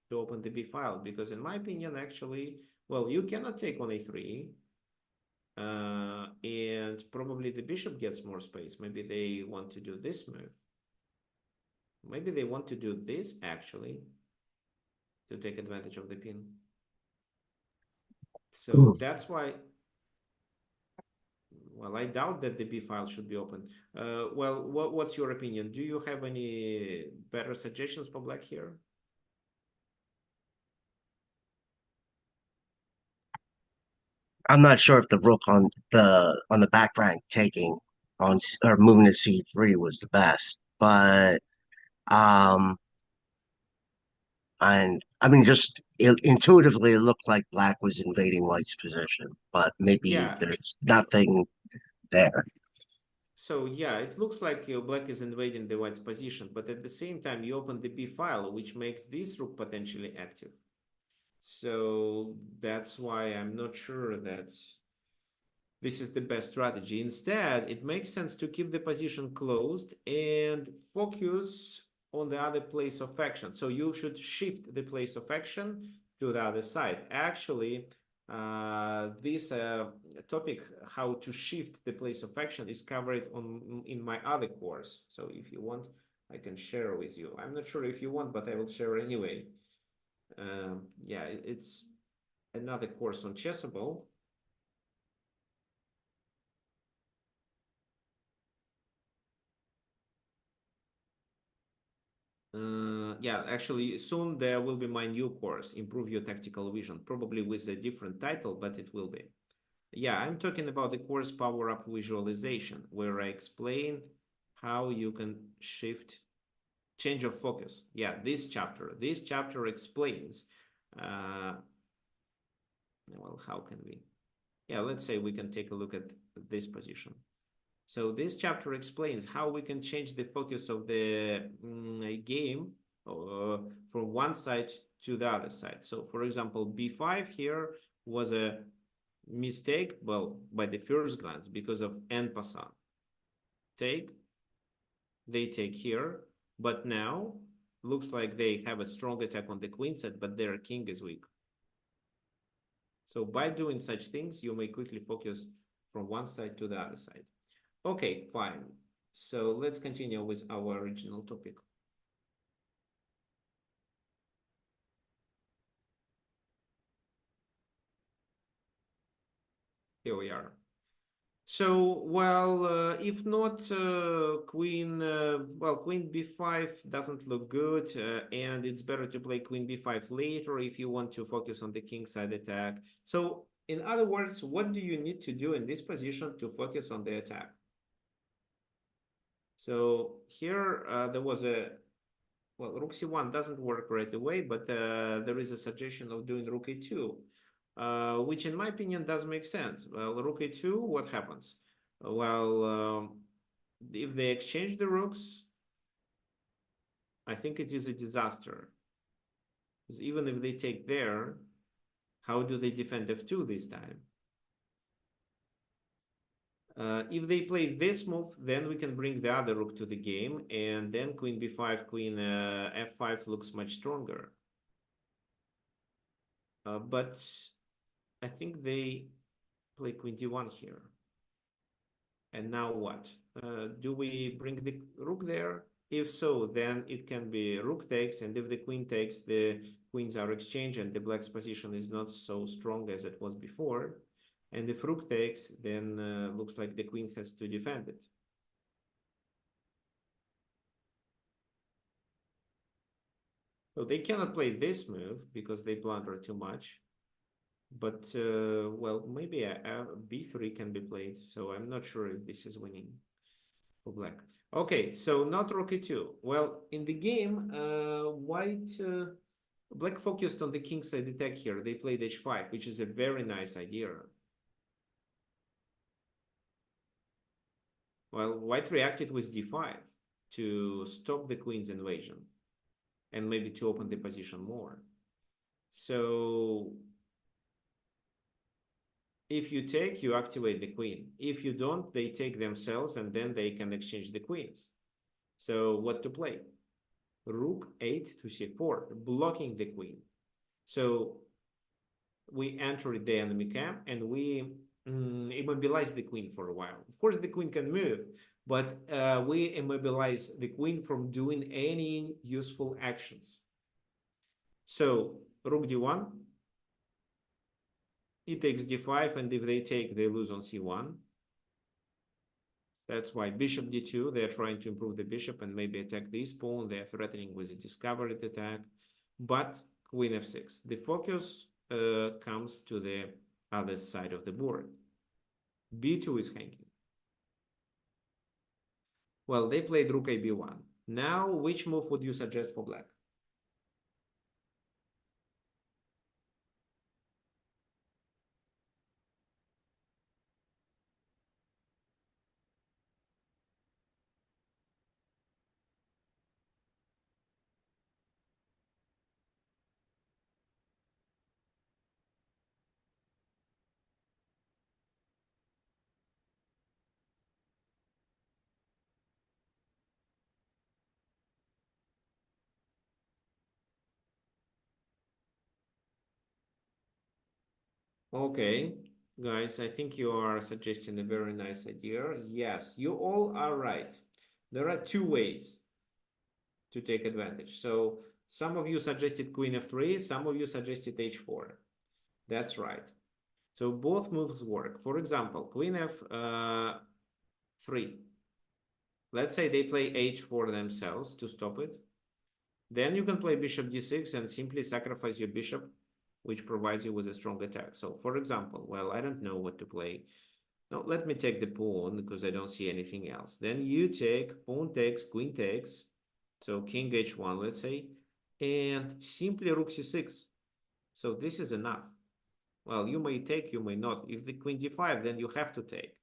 [SPEAKER 1] to open the b file? Because in my opinion, actually, well, you cannot take on a3. And probably the bishop gets more space. Maybe they want to do this move. Maybe they want to do this, actually, to take advantage of the pin. So that's why, well, I doubt that the B file should be open. Well, what's your opinion? Do you have any better suggestions for black here?
[SPEAKER 2] I'm not sure if the rook on the back rank taking or moving to c3 was the best, but um, and I mean, just intuitively, it looked like black was invading white's position, but maybe
[SPEAKER 1] Yeah.
[SPEAKER 2] there's nothing there.
[SPEAKER 1] So yeah, it looks like black is invading the white's position, but at the same time, you open the B file, which makes this rook potentially active. So that's why I'm not sure that this is the best strategy. Instead, it makes sense to keep the position closed and focus on the other place of action. So you should shift the place of action to the other side. Actually, this topic, how to shift the place of action, is covered in my other course. So if you want, I can share with you. I'm not sure if you want, but I will share anyway. Yeah, it's another course on Chessable. Yeah, actually, soon there will be my new course, Improve Your Tactical Vision, probably with a different title, but it will be. Yeah, I'm talking about the course Power Up Visualization, where I explain how you can change of focus. Yeah, this chapter explains, well, how can we? Yeah, let's say we can take a look at this position. So this chapter explains how we can change the focus of the game from one side to the other side. So for example, b5 here was a mistake, well, by the first glance, because of en passant. They take here, but now looks like they have a strong attack on the queen side, but their king is weak. So by doing such things, you may quickly focus from one side to the other side. Okay, fine. So let's continue with our original topic. Here we are. So, well, if not queen, well, queen b5 doesn't look good, and it's better to play queen b5 later if you want to focus on the king side attack. So, in other words, what do you need to do in this position to focus on the attack? So here there was a, well, rook c1 doesn't work right away, but there is a suggestion of doing rook a2, which in my opinion does make sense. Well, rook a2, what happens? Well, if they exchange the rooks, I think it is a disaster. Because even if they take there, how do they defend f2 this time? If they play this move, then we can bring the other rook to the game, and then queen b5, queen f5 looks much stronger. But I think they play queen d1 here. And now what? Do we bring the rook there? If so, then it can be rook takes, and if the queen takes, the queens are exchanged, and the black's position is not so strong as it was before. And if rook takes, then looks like the queen has to defend it. So they cannot play this move because they blunder too much. But, well, maybe a b3 can be played. So I'm not sure if this is winning for black. Okay, so not rook e2. Well, in the game, black focused on the king side attack here. They played h5, which is a very nice idea. Well, white reacted with d5 to stop the queen's invasion and maybe to open the position more. So if you take, you activate the queen. If you don't, they take themselves and then they can exchange the queens. So what to play? Rook 8 to c4, blocking the queen. So we enter the enemy camp and we immobilize the queen for a while. Of course, the queen can move, but we immobilize the queen from doing any useful actions. So rook d1, he takes d5, and if they take, they lose on c1. That's why bishop d2, they're trying to improve the bishop and maybe attack this pawn. They're threatening with a discovered attack. But queen f6. The focus comes to the other side of the board. b2 is hanging. Well, they played rook a b1. Now, which move would you suggest for black? Okay, guys, I think you are suggesting a very nice idea. Yes, you all are right. There are two ways to take advantage. So some of you suggested queen f3, some of you suggested h4. That's right. So both moves work. For example, queen f3. Let's say they play h4 themselves to stop it. Then you can play bishop d6 and simply sacrifice your bishop, which provides you with a strong attack. So for example, well, I don't know what to play. No, let me take the pawn because I don't see anything else. Then you take, pawn takes, queen takes. So king h1, let's say, and simply rook c6. So this is enough. Well, you may take, you may not. If the queen d5, then you have to take.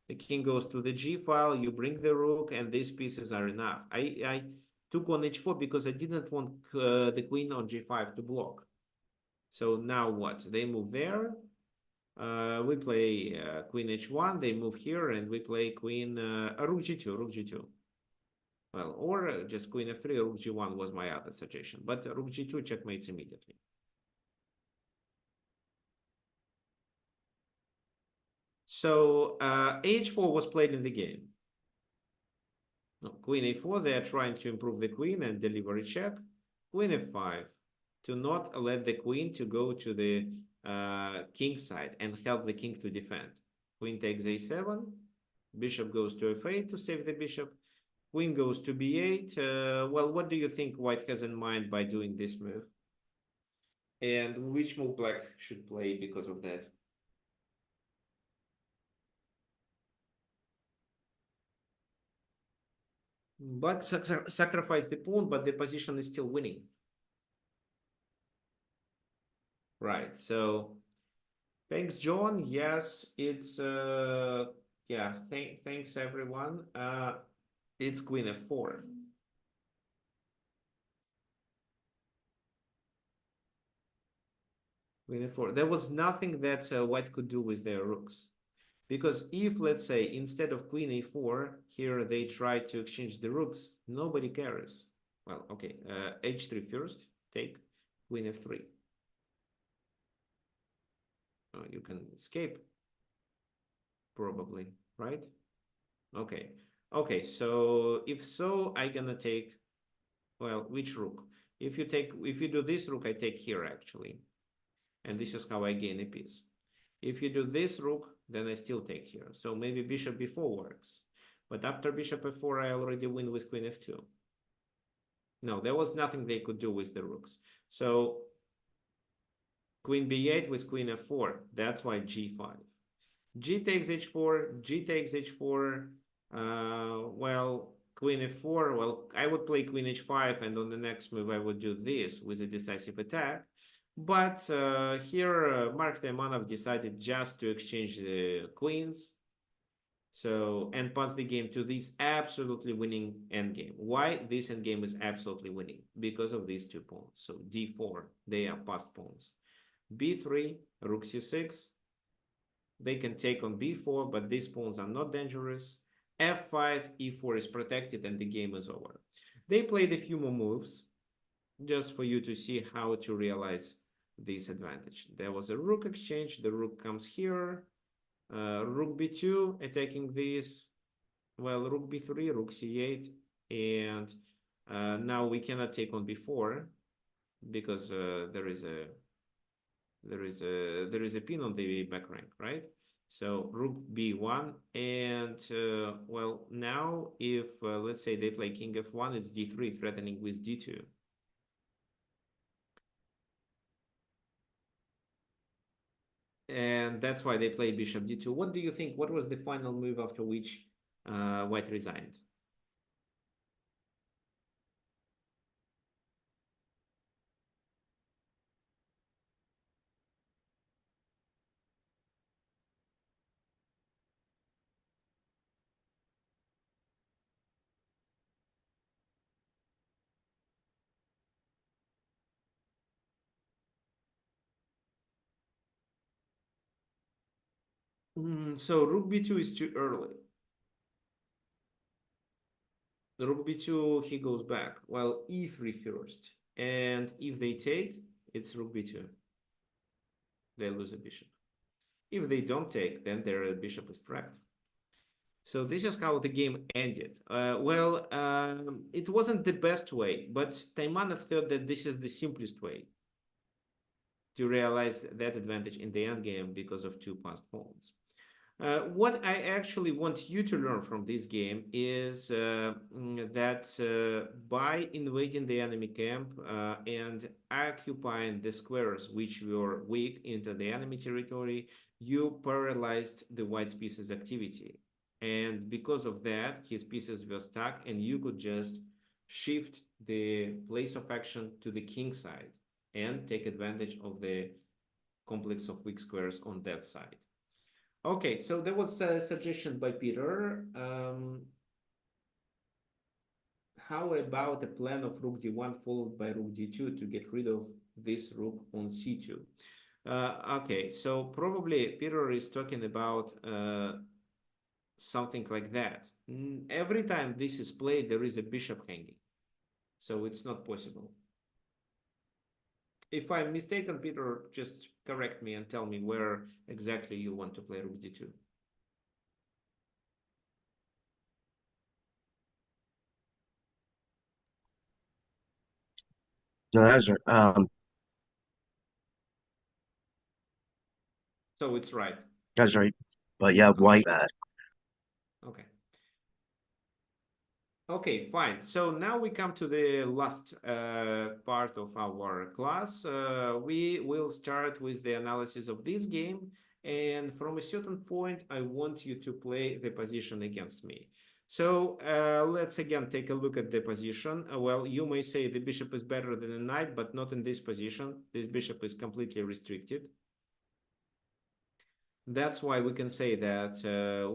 [SPEAKER 1] The king goes to the g file, you bring the rook, and these pieces are enough. I took on h4 because I didn't want the queen on g5 to block. So now what? They move there. We play queen h1, they move here, and we play queen rook g2, rook g2. Well, or just queen f3, rook g1 was my other suggestion, but rook g2 checkmates immediately. So h4 was played in the game. No, queen a4, they are trying to improve the queen and deliver a check. Queen f5, to not let the queen to go to the king side and help the king to defend. Queen takes a7, bishop goes to f8 to save the bishop. Queen goes to b8. Well, what do you think white has in mind by doing this move? And which move black should play because of that? Black sacrificed the pawn, but the position is still winning. Right, so thanks, John. Yes, it's yeah, thanks everyone. It's queen f4. Queen f4. There was nothing that white could do with their rooks. Because if, let's say, instead of queen a4, here they try to exchange the rooks, nobody cares. Well, okay, h3 first, take queen f3. You can escape, probably, right? Okay, okay, so if so, I'm gonna take, well, which rook? If you do this rook, I take here, actually. And this is how I gain a piece. If you do this rook, then I still take here. So maybe bishop b4 works. But after bishop f4, I already win with queen f2. No, there was nothing they could do with the rooks. So queen b8 with queen f4. That's why g5. G takes h4, G takes h4. Well, queen f4. Well, I would play queen h5, and on the next move I would do this with a decisive attack. But here, Mark Taimanov decided just to exchange the queens. So, and pass the game to this absolutely winning endgame. Why this endgame is absolutely winning? Because of these 2 pawns. So d4, they are passed pawns. b3, rook c6, they can take on b4, but these pawns are not dangerous. f5, e4 is protected, and the game is over. They played a few more moves just for you to see how to realize this advantage. There was a rook exchange. The rook comes here. Rook b2 attacking this. Well, rook b3, rook c8, and now we cannot take on b4 because there is a pin on the back rank, right? So rook b1, and well, now if let's say they play king f1, it's d3 threatening with d2. And that's why they play bishop d2. What do you think? What was the final move after which white resigned? So rook b2 is too early. The rook b2, he goes back. Well, e3 first. And if they take, it's rook b2. They lose a bishop. If they don't take, then their bishop is trapped. So this is how the game ended. It wasn't the best way, but Taimanov thought that this is the simplest way to realize that advantage in the endgame because of 2 passed pawns. What I actually want you to learn from this game is that by invading the enemy camp and occupying the squares which were weak into the enemy territory, you paralyzed the white's pieces activity. And because of that, his pieces were stuck, and you could just shift the place of action to the king side and take advantage of the complex of weak squares on that side. Okay, so there was a suggestion by Peter. How about a plan of rook d1 followed by rook d2 to get rid of this rook on c2? Okay, so probably Peter is talking about something like that. Every time this is played, there is a bishop hanging, so it's not possible. If I'm mistaken, Peter, just correct me and tell me where exactly you want to play rook d2.
[SPEAKER 2] No, that's right.
[SPEAKER 1] So it's right.
[SPEAKER 2] That's right. But yeah,
[SPEAKER 1] Okay.
[SPEAKER 2] white bad.
[SPEAKER 1] Okay. Okay, fine. So now we come to the last part of our class. We will start with the analysis of this game. And from a certain point, I want you to play the position against me. So let's again take a look at the position. Well, you may say the bishop is better than the knight, but not in this position. This bishop is completely restricted. That's why we can say that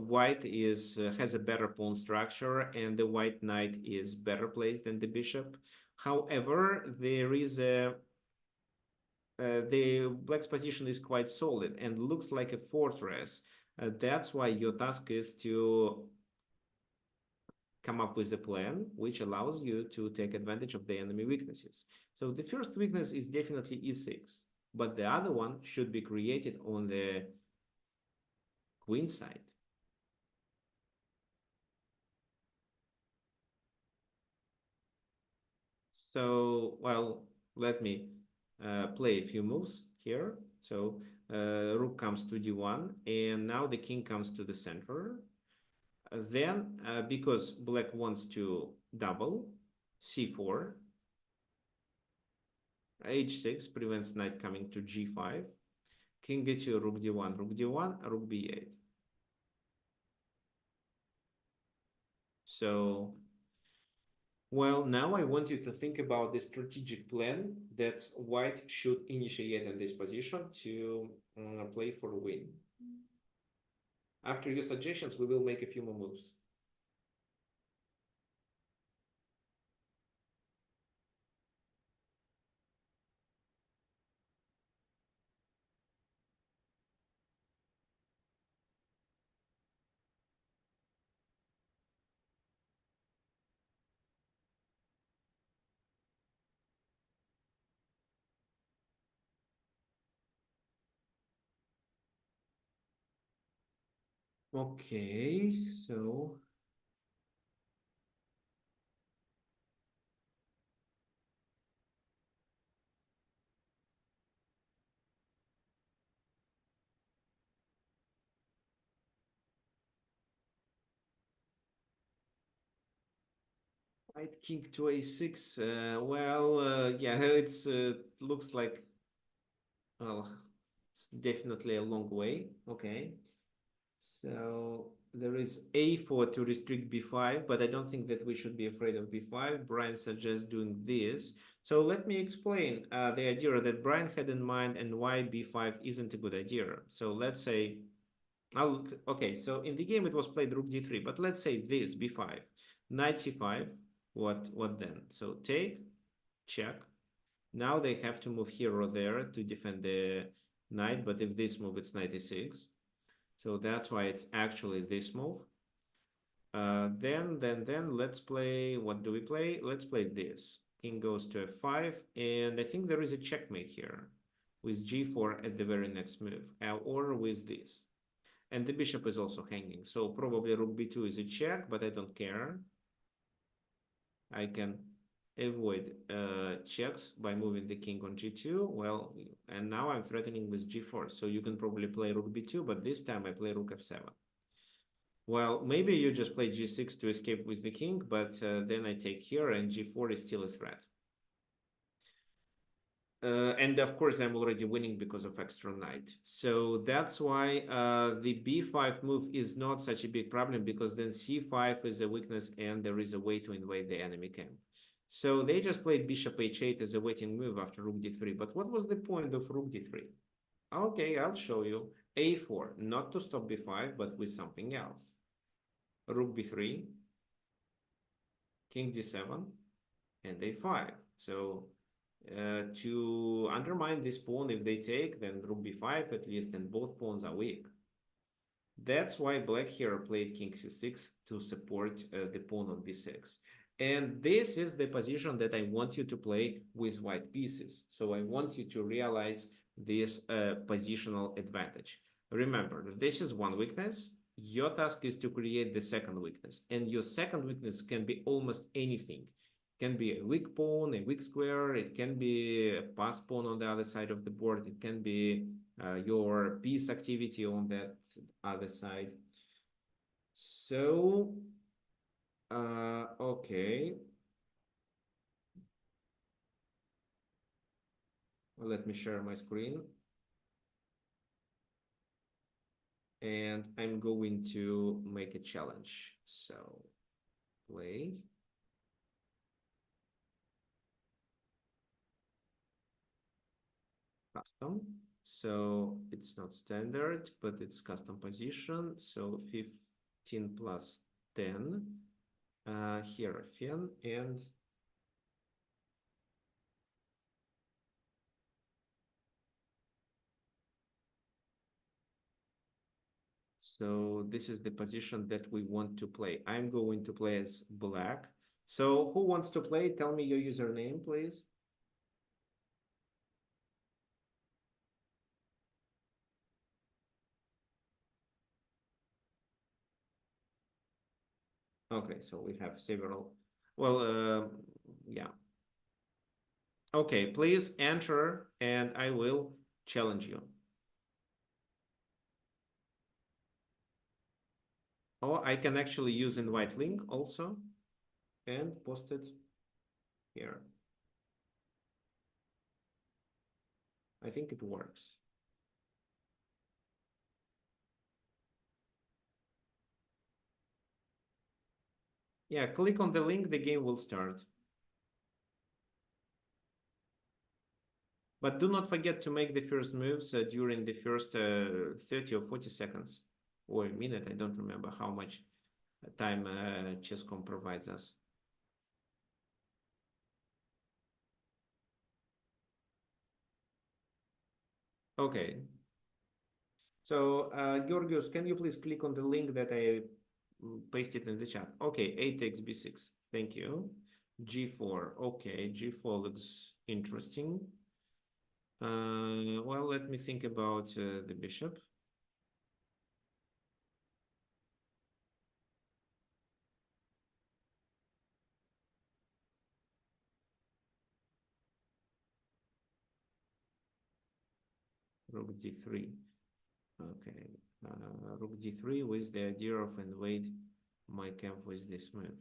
[SPEAKER 1] white has a better pawn structure, and the white knight is better placed than the bishop. However, there is the black's position is quite solid and looks like a fortress. That's why your task is to come up with a plan which allows you to take advantage of the enemy weaknesses. So the first weakness is definitely e6, but the other one should be created on the queen side. So, well, let me play a few moves here. So rook comes to d1, and now the king comes to the center. Then, because black wants to double, c4, h6 prevents knight coming to g5, king g2, rook d1, rook d1, rook b8. So, well, now I want you to think about the strategic plan that white should initiate in this position to play for a win. After your suggestions, we will make a few more moves. Okay, so White king to a6. Yeah, it's looks like, well, it's definitely a long way. Okay, so there is a4 to restrict b5, but I don't think that we should be afraid of b5. Brian suggests doing this. So let me explain the idea that Brian had in mind and why b5 isn't a good idea. So let's say, okay, so in the game it was played rook d3, but let's say this b5, knight c5. What then? So take, check. Now they have to move here or there to defend the knight, but if this move, it's knight e6. So that's why it's actually this move. Then let's play, what do we play? Let's play this. King goes to f5, and I think there is a checkmate here with g4 at the very next move, or with this. And the bishop is also hanging, so probably rook b2 is a check, but I don't care. I can avoid checks by moving the king on g2. Well, and now I'm threatening with g4, so you can probably play rook b2, but this time I play rook f7. Well, maybe you just play g6 to escape with the king, but then I take here and g4 is still a threat. And of course, I'm already winning because of extra knight. So that's why the b5 move is not such a big problem, because then c5 is a weakness and there is a way to invade the enemy camp. So they just played bishop h8 as a waiting move after rook d3. But what was the point of rook d3? Okay, I'll show you. a4, not to stop b5, but with something else. Rook b3, king d7, and a5. So to undermine this pawn, if they take, then rook b5 at least, and both pawns are weak. That's why black here played king c6 to support the pawn on b6. And this is the position that I want you to play with white pieces. So I want you to realize this positional advantage. Remember, this is one weakness. Your task is to create the second weakness. And your second weakness can be almost anything. It can be a weak pawn, a weak square. It can be a pass pawn on the other side of the board. It can be your piece activity on that other side. So, okay. Well, let me share my screen. And I'm going to make a challenge. So, play. Custom. So it's not standard, but it's custom position. So 15 plus 10. Here, Fien, and so this is the position that we want to play. I'm going to play as black. So who wants to play? Tell me your username, please. Okay, so we have several. Well, yeah. Okay, please enter and I will challenge you. Oh, I can actually use invite link also and post it here. I think it works. Yeah, click on the link, the game will start. But do not forget to make the first moves during the first 30 or 40 seconds. or a minute. I don't remember how much time chess.com provides us. Okay. So, Georgios, can you please click on the link that I pasted in the chat? Okay, 8 takes b6. Thank you. g4. Okay, g4 looks interesting. Well, let me think about the bishop. Rook d3. Okay, rook d3 with the idea of invade my camp with this move.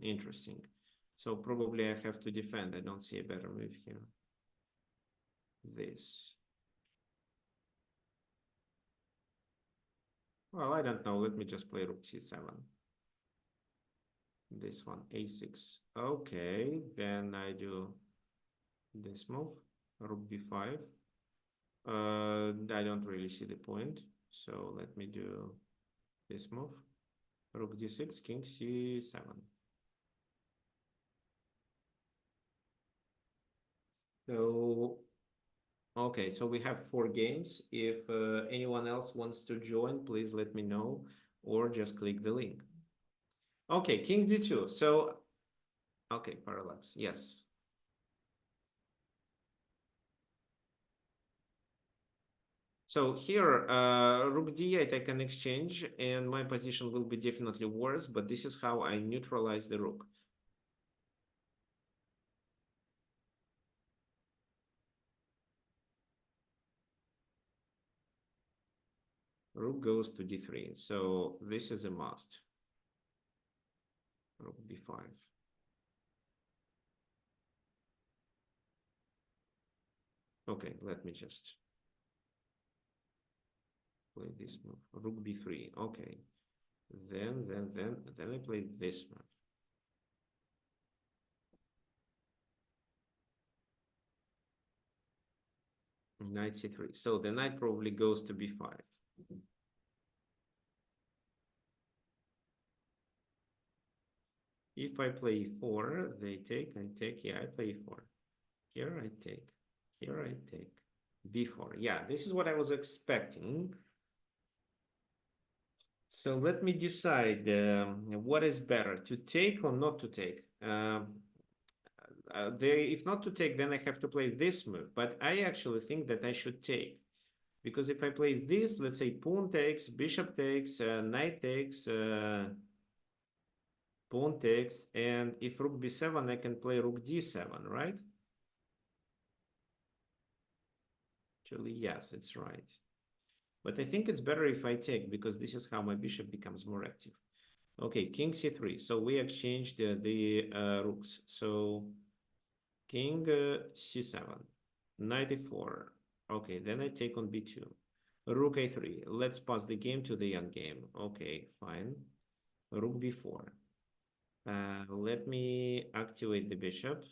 [SPEAKER 1] Interesting. So probably I have to defend. I don't see a better move here. This. Well, I don't know. Let me just play rook c7. This one, a6. Okay, then I do this move, rook b5. I don't really see the point. So let me do this move, rook d6, king c7. So, okay, so we have 4 games. If anyone else wants to join, please let me know or just click the link. Okay, king d2. So, okay, parallax, yes. So here, rook d8, I can exchange, and my position will be definitely worse, but this is how I neutralize the rook. Rook goes to d3, so this is a must. Rook b5. Okay, let me just play this move. Rook b3, okay. Then I play this move. Knight c3. So the knight probably goes to b5. If I play e4, they take, I take. Yeah, I play e4. Here I take. Here I take. b4. Yeah, this is what I was expecting. So let me decide what is better, to take or not to take. If not to take, then I have to play this move. But I actually think that I should take. Because if I play this, let's say pawn takes, bishop takes, knight takes, pawn takes, and if rook b7, I can play rook d7, right? Actually, yes, it's right. But I think it's better if I take, because this is how my bishop becomes more active. Okay, king c3. So we exchanged the rooks. So king c7, knight e4. Okay, then I take on b2. Rook a3. Let's pass the game to the end game. Okay, fine. Rook b4. Let me activate the bishop.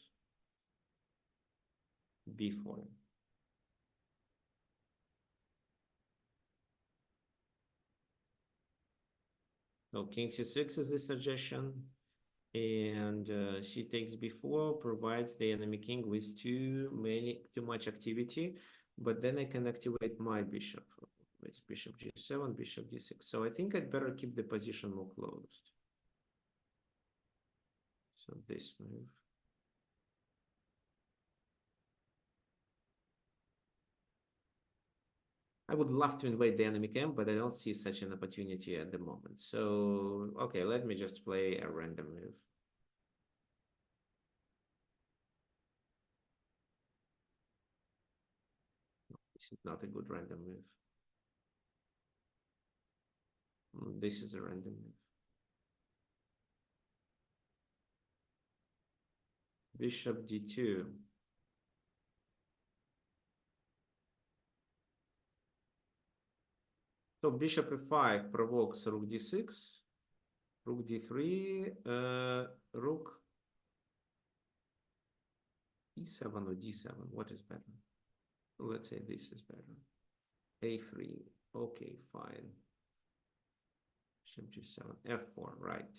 [SPEAKER 1] b4. So king c6 is the suggestion. And she takes b4, provides the enemy king with too much activity. But then I can activate my bishop with bishop g7, bishop d6. So I think I'd better keep the position more closed. So this move. I would love to invade the enemy camp, but I don't see such an opportunity at the moment. So, okay, let me just play a random move. This is not a good random move. This is a random move. Bishop d2. So bishop e5 provokes rook d6, rook d3, rook e7 or d7. What is better? Let's say this is better. a3. Okay, fine. Bishop g7, f4, right.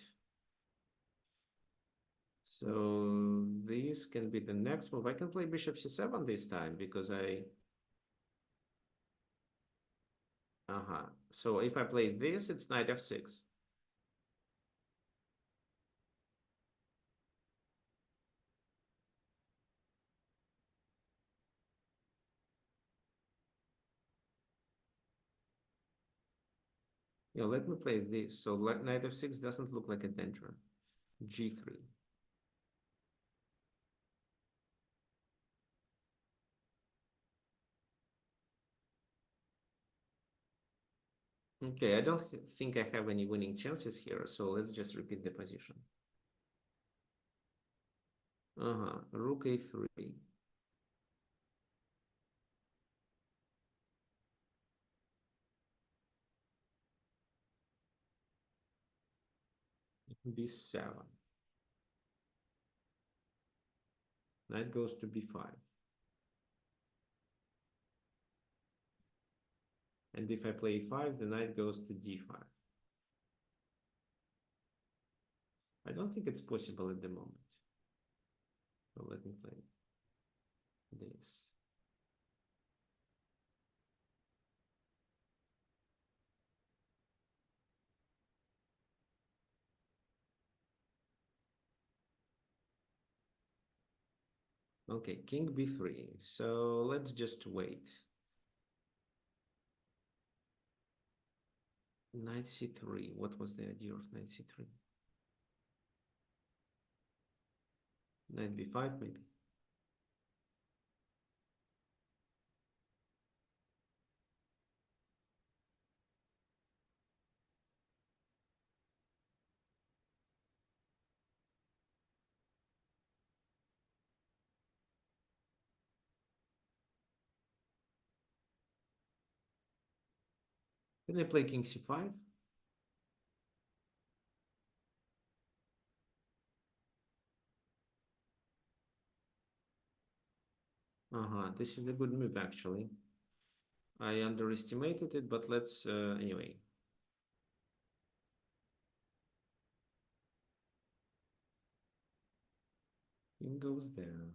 [SPEAKER 1] So this can be the next move. I can play bishop c7 this time because So if I play this, it's knight f6. Yeah, let me play this. So knight f6 doesn't look like a danger. g3. Okay, I don't think I have any winning chances here, so let's just repeat the position. Rook a3. b7. Knight goes to b5. And if I play e5, the knight goes to d5. I don't think it's possible at the moment. So let me play this. Okay, king b3. So let's just wait. Knight c3. What was the idea of knight c3? Knight b5 maybe. Can I play king c5? This is a good move actually. I underestimated it, but let's anyway. King goes there.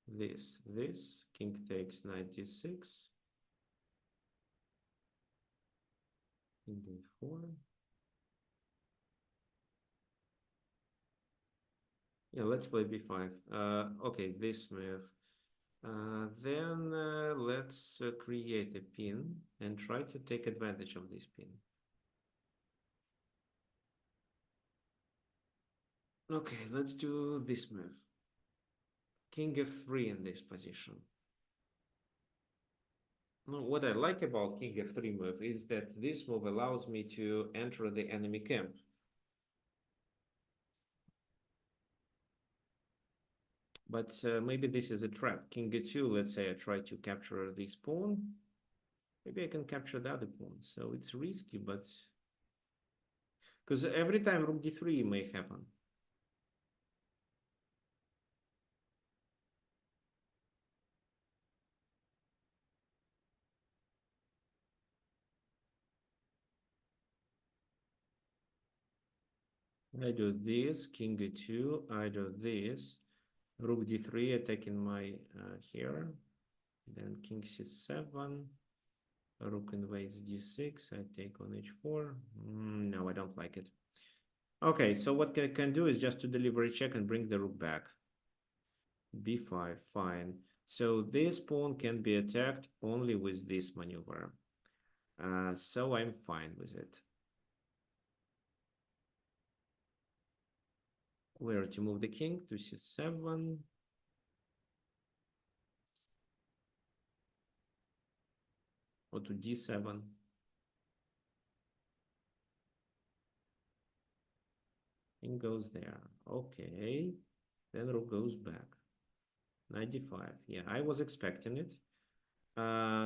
[SPEAKER 1] This. King takes knight d6. King d4. Yeah, let's play b5. Okay, this move. Then let's create a pin and try to take advantage of this pin. Okay, let's do this move. King f3 in this position. Now, what I like about king f3 move is that this move allows me to enter the enemy camp. But maybe this is a trap. King e2, let's say I try to capture this pawn. Maybe I can capture the other pawn. So it's risky, but... Because every time rook d3 may happen. I do this, king e2, I do this, rook d3 attacking my here, then king c7, rook invades d6, I take on h4. No, I don't like it. Okay, so what I can do is just to deliver a check and bring the rook back. b5, fine. So this pawn can be attacked only with this maneuver. So I'm fine with it. Where to move the king? To c7. Or to d7. King goes there. Okay. Then rook goes back. 95. Yeah, I was expecting it.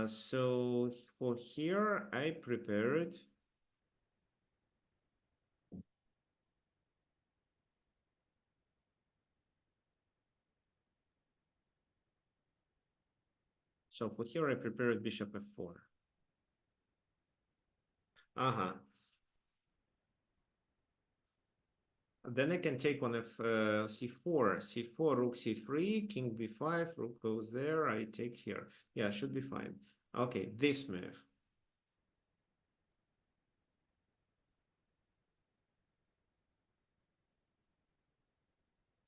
[SPEAKER 1] So for here, I prepared. So for here, I prepared bishop f4. Uh-huh. Then I can take on c4, c4, rook c3, king b5, rook goes there, I take here. Yeah, should be fine. Okay, this move.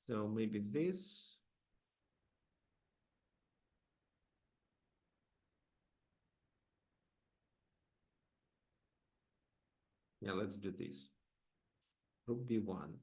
[SPEAKER 1] So maybe this. Yeah, let's do this. Rook b1.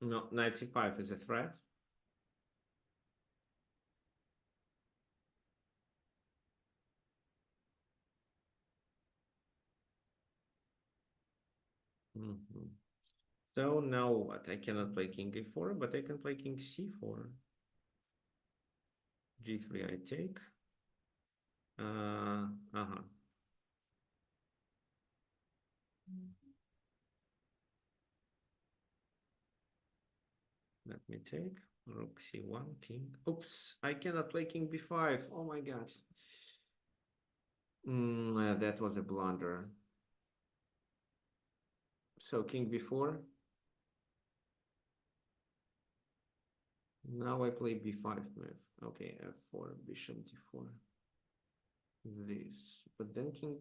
[SPEAKER 1] No, knight c5 is a threat. Mhm. So now what? I cannot play king a4, but I can play king c4. g3 I take. Uh-huh. Let me take. Rook c1, king. Oops, I cannot play king b5. Oh my god. That was a blunder. So king b4. Now I play b5 move. Okay, f4, bishop d4. This. But then king.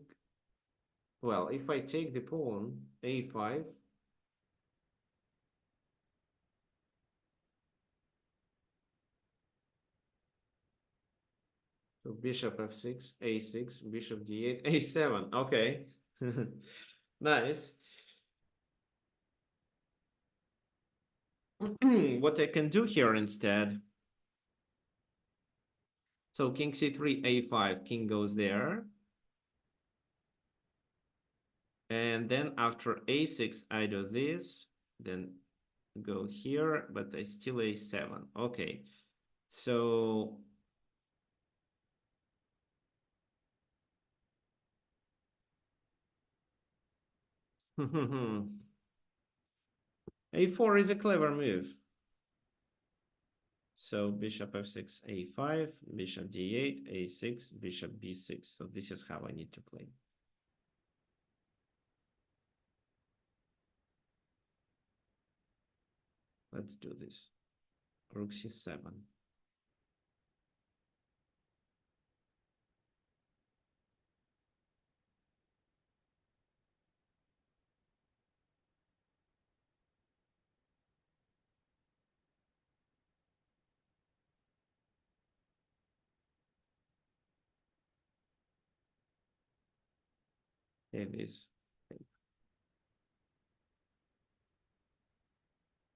[SPEAKER 1] Well, if I take the pawn, a5. So bishop f6, a6, bishop d8, a7. Okay. Nice. What I can do here instead. So king c3, a5, king goes there. And then after a6, I do this, then go here, but I still a7. Okay. So a4 is a clever move. So bishop f6, a5, bishop d8, a6, bishop b6. So this is how I need to play. Let's do this. Rook c7. It is.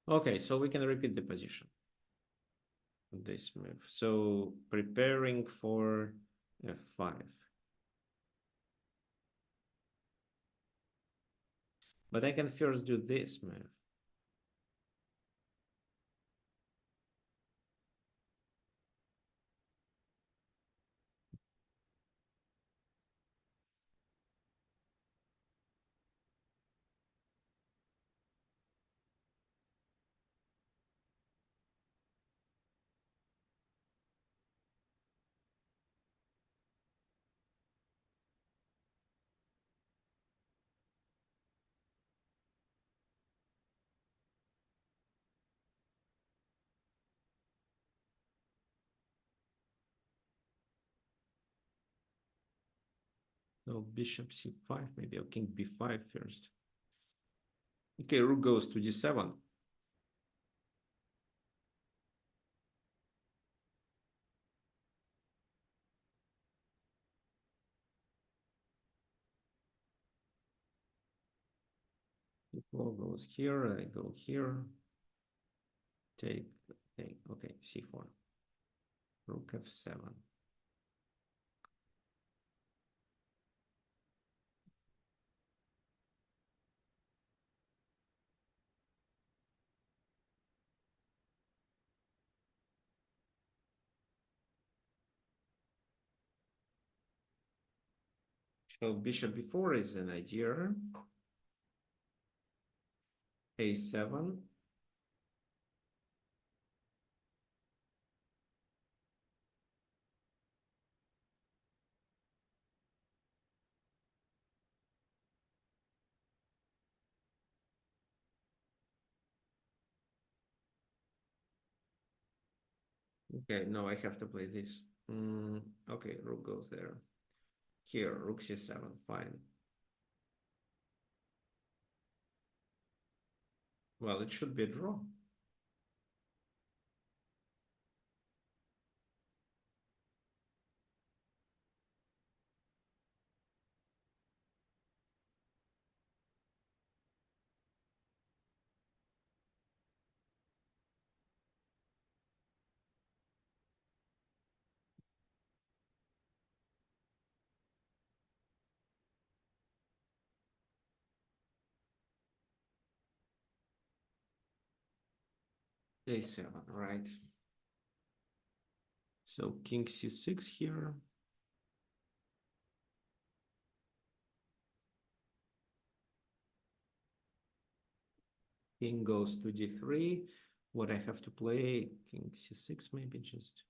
[SPEAKER 1] Okay, so we can repeat the position. This move. So preparing for f5. But I can first do this move. So bishop c5, maybe, or king b5 first. Okay, rook goes to d7. Before goes here, I go here. Take, okay, c4. Rook f7. So bishop b4 is an idea. A7. Okay, no, I have to play this. Okay, rook goes there. Here, rook c7, fine. Well, it should be a draw. A7, right. So king c6 here. King goes to d3. What I have to play? King c6 maybe just.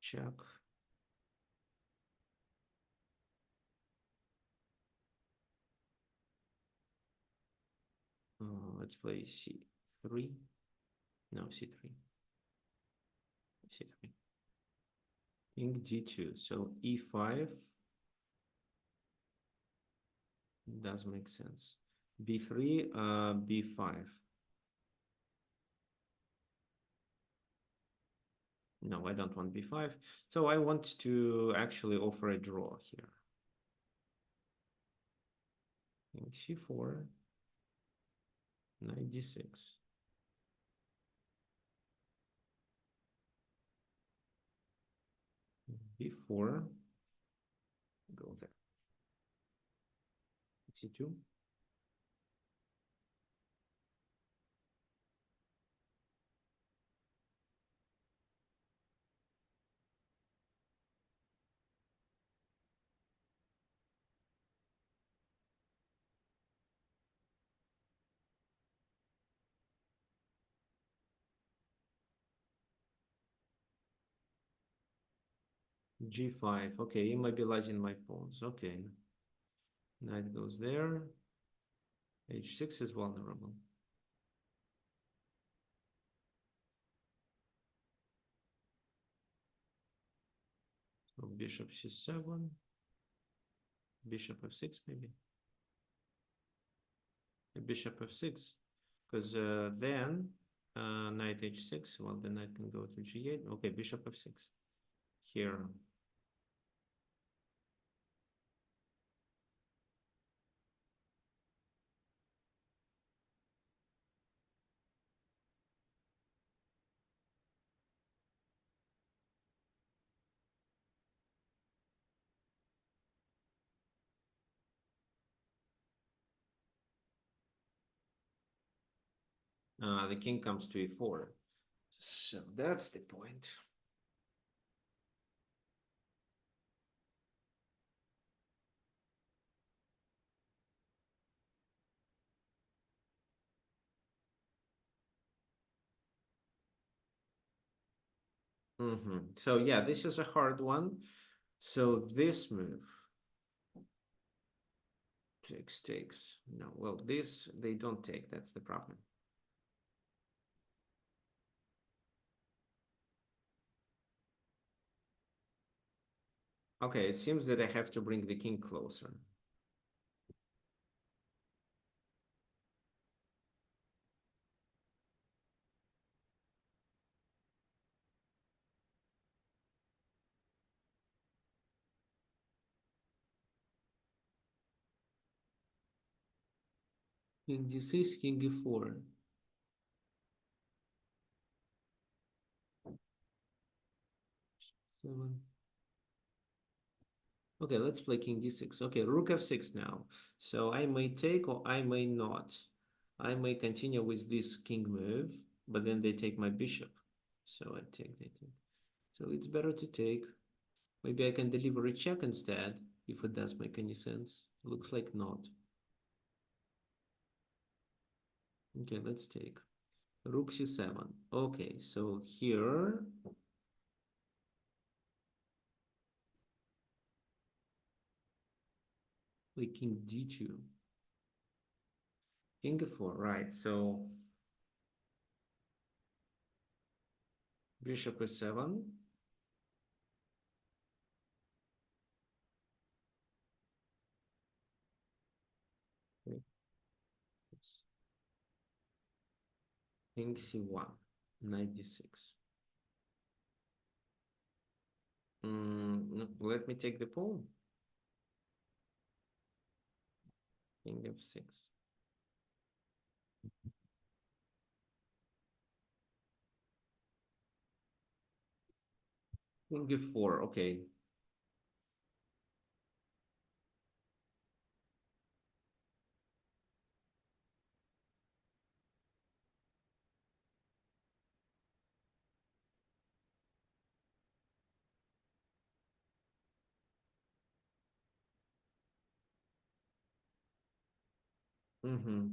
[SPEAKER 1] Check. Let's play c3. No, c3. c3. King d2. So e5 does make sense. b3, b5. No, I don't want b5. So I want to actually offer a draw here. King c4, knight d6. b4, go there. c2. g5. Okay, immobilizing my pawns. Okay. Knight goes there. h6 is vulnerable. So bishop c7. Bishop f6 maybe. Bishop f6. Because then knight h6. Well, the knight can go to g8. Okay, bishop f6. Here. The king comes to e4. So that's the point. So yeah, this is a hard one. So this move takes. No, well, this they don't take. That's the problem. Okay, it seems that I have to bring the king closer. King d6, king e4. Seven. Okay, let's play king d6. Okay, rook f6 now. So I may take or I may not. I may continue with this king move, but then they take my bishop. So I take, they take. So it's better to take. Maybe I can deliver a check instead, if it does make any sense. Looks like not. Okay, let's take. Rook c7. Okay, so here we king d2. King f4, right. So bishop e7. King c1. Knight d6. No, let me take the pawn. King f6. King f4. Okay.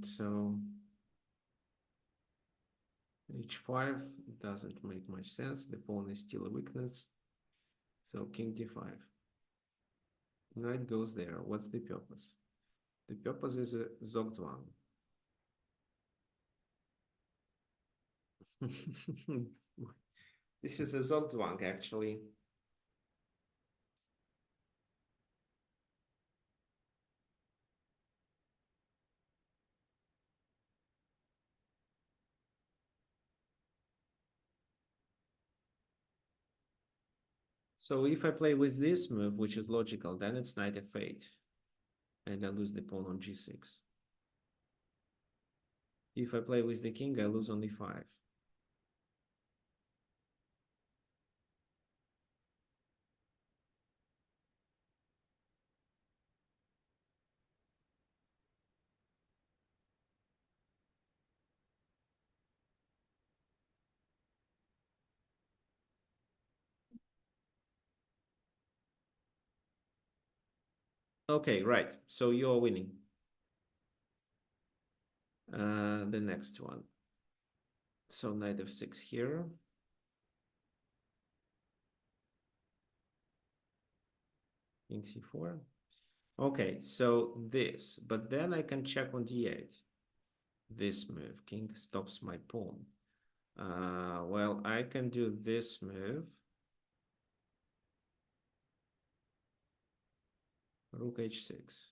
[SPEAKER 1] So h5 doesn't make much sense. The pawn is still a weakness. So king d5. Knight goes there. What's the purpose? The purpose is a Zugzwang. This is a Zugzwang, actually. So if I play with this move, which is logical, then it's knight f8, and I lose the pawn on g6. If I play with the king, I lose on e5. Okay, right. So you're winning. The next one. So knight f6 here. King c4. Okay, so this, but then I can check on d8. This move, king stops my pawn. Well, I can do this move. Rook h6.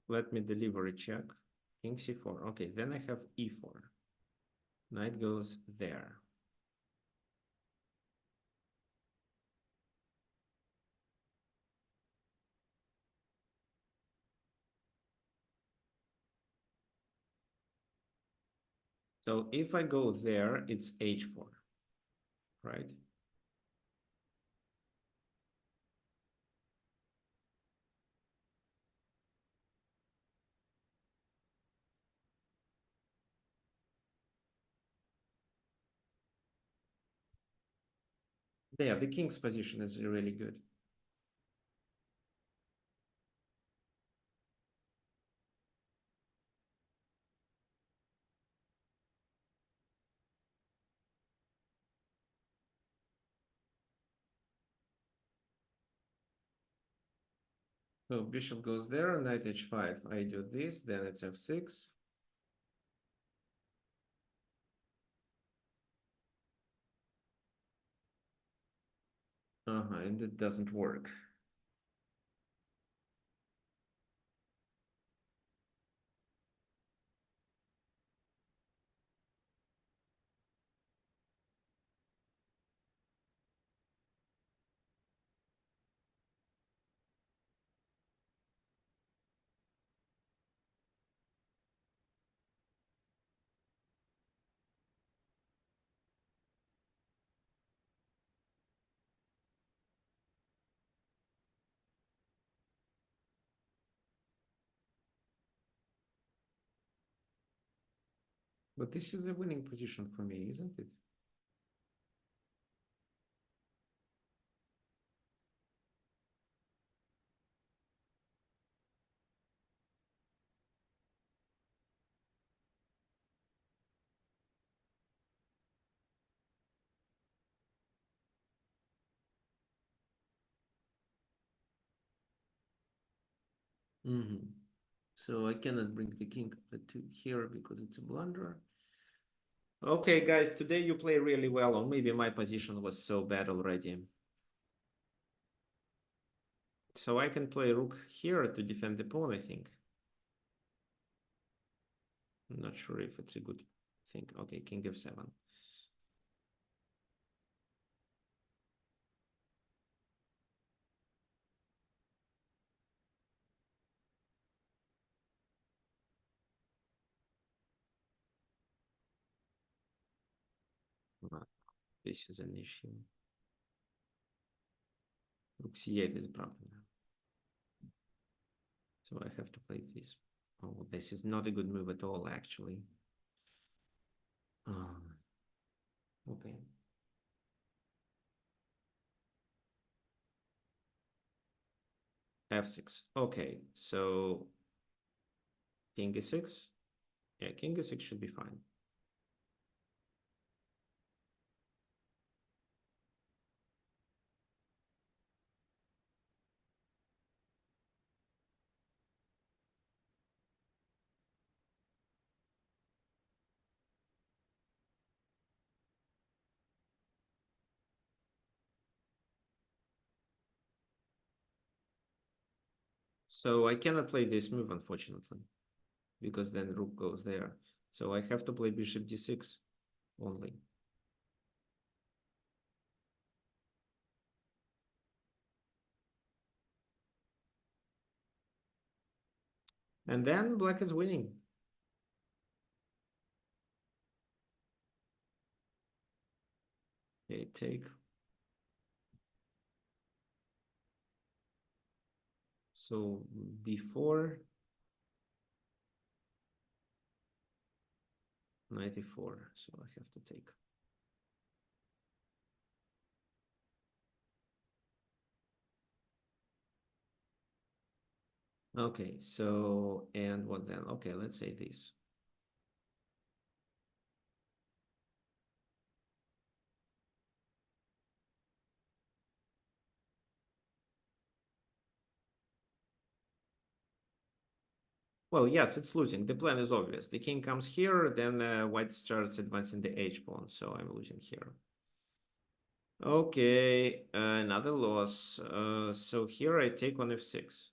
[SPEAKER 1] Let me deliver a check. King c4. Okay, then I have e4. Knight goes there. So if I go there, it's h4, right? Yeah, the king's position is really good. So bishop goes there, knight h5. I do this, then it's f6. And it doesn't work. But this is a winning position for me, isn't it? Mm-hmm. So I cannot bring the king to here because it's a blunder. Okay, guys, today you play really well, or maybe my position was so bad already. So I can play rook here to defend the pawn, I think. I'm not sure if it's a good thing. Okay, king f7. This is an issue. Rook c8 is a problem. So I have to play this. Oh, this is not a good move at all, actually. Okay. f6. Okay, so king e6. Yeah, king e6 should be fine. So I cannot play this move, unfortunately, because then rook goes there. So I have to play bishop d6 only. And then black is winning. Okay, take. So before 94, so I have to take. Okay, so, and what then? Okay, let's say this. Well, yes, it's losing. The plan is obvious. The king comes here, then white starts advancing the h-pawn, so I'm losing here. Okay, another loss. So here I take on f6.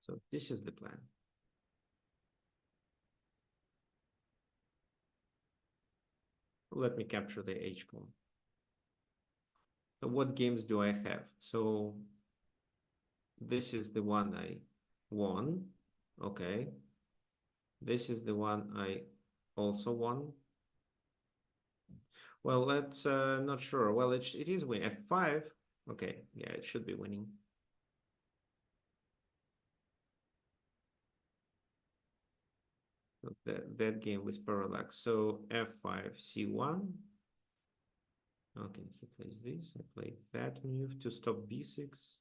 [SPEAKER 1] So this is the plan. Let me capture the h-pawn. So what games do I have? So this is the one I won. Okay. This is the one I also won. Well, that's not sure. Well, it is winning. f5. Okay, yeah, it should be winning. So that game was parallax. So f5, c1. Okay, he plays this. I play that move to stop b6.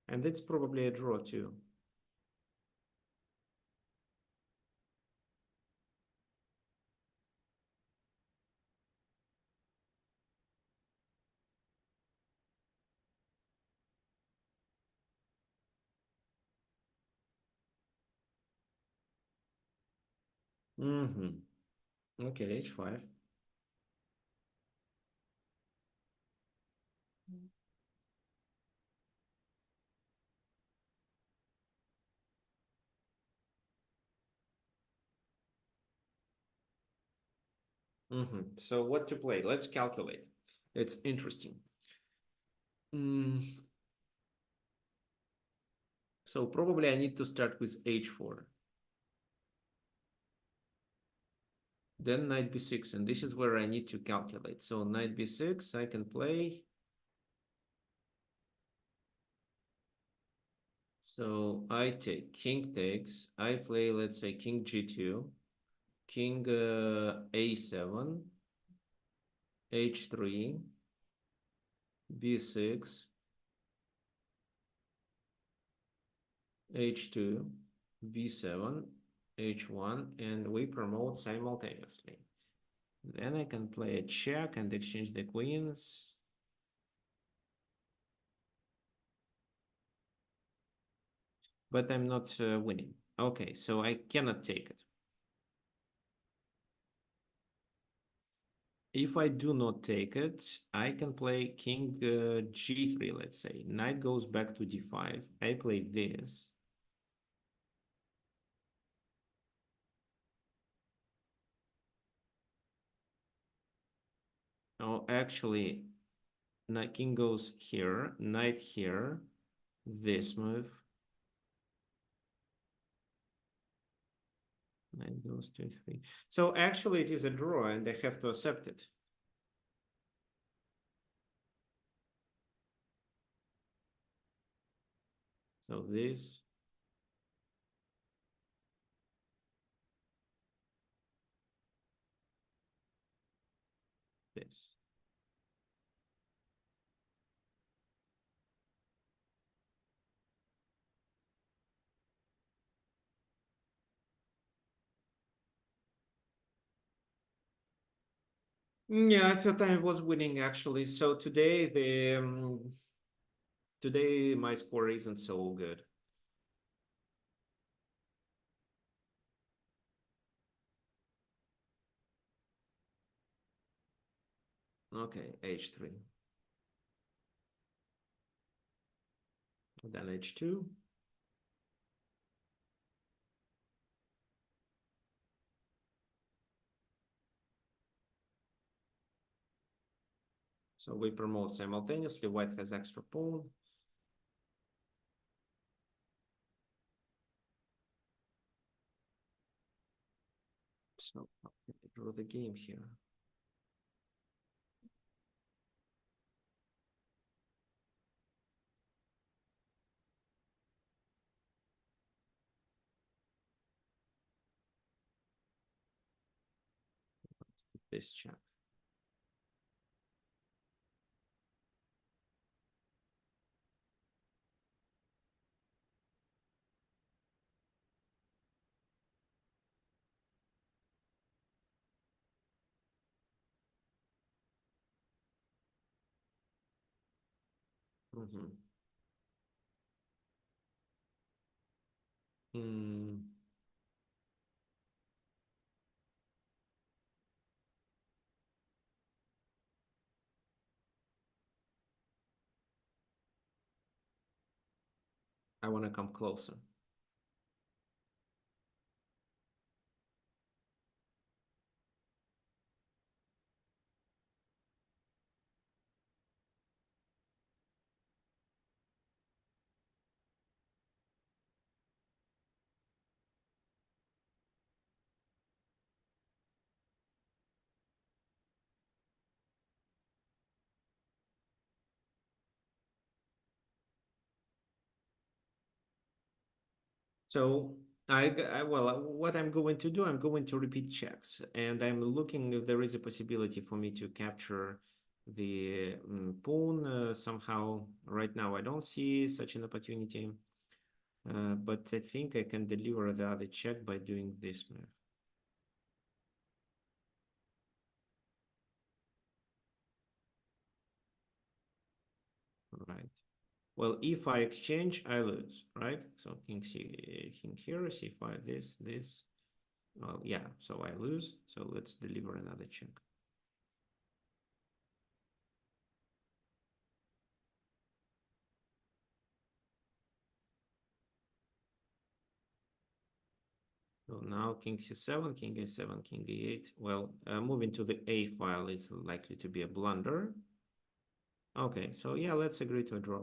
[SPEAKER 1] And it's probably a draw too. Mm-hmm. Okay, h5. So what to play? Let's calculate. It's interesting. Mm, so probably I need to start with h4. Then knight b6, and this is where I need to calculate. So knight b6, I can play. So I take king takes. I play, let's say, king g2, king a7, h3, b6, h2, b7, h1, and we promote simultaneously. Then I can play a check and exchange the queens. But I'm not winning. Okay, so I cannot take it. If I do not take it, I can play king g3, let's say. Knight goes back to d5. I play this. Oh, actually, knight king goes here, knight here, this move. Knight goes to 3. So actually it is a draw and I have to accept it. So this. This. Yeah, I thought I was winning actually. So today my score isn't so good. Okay, h3. Then h2. So we promote simultaneously. White has extra pawn. So I draw the game here. This check. Mm-hmm. Mm, I want to come closer. So well, what I'm going to do, I'm going to repeat checks, and I'm looking if there is a possibility for me to capture the pawn somehow. Right now, I don't see such an opportunity, but I think I can deliver the other check by doing this move. Right. Well, if I exchange, I lose, right? So king here, c5, this. Well, yeah, so I lose. So let's deliver another check. So So now king c7, king a7, king e8. Well, moving to the a file is likely to be a blunder. Okay, so yeah, let's agree to a draw.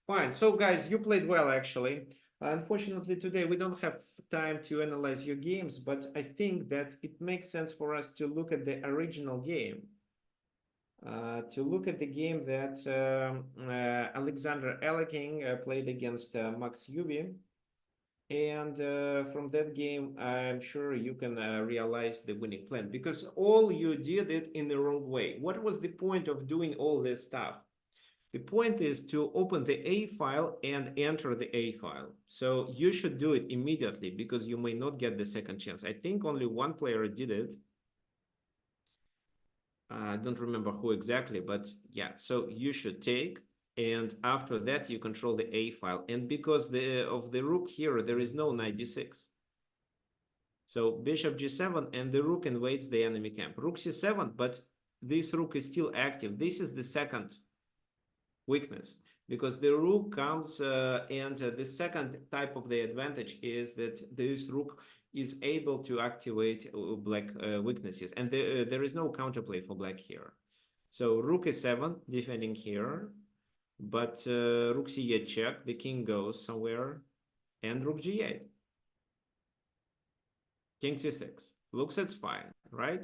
[SPEAKER 1] Fine. So guys, you played well actually. Unfortunately, today we don't have time to analyze your games, but I think that it makes sense for us to look at the original game. To look at the game that Alexander Aleking played against Max Yubi. And from that game, I'm sure you can realize the winning plan because all you did it in the wrong way. What was the point of doing all this stuff? The point is to open the A file and enter the A file. So you should do it immediately because you may not get the second chance. I think only one player did it. I don't remember who exactly, but yeah, so you should take, and after that you control the A file. And because of the rook here, there is no knight d6. So bishop g7 and the rook invades the enemy camp. Rook c7, but this rook is still active. This is the second weakness because the rook comes and the second type of the advantage is that this rook is able to activate black weaknesses, and there is no counterplay for black here. So rook e7 defending here, but rook c8 check, the king goes somewhere, and rook g8, king c6. Looks it's fine, right?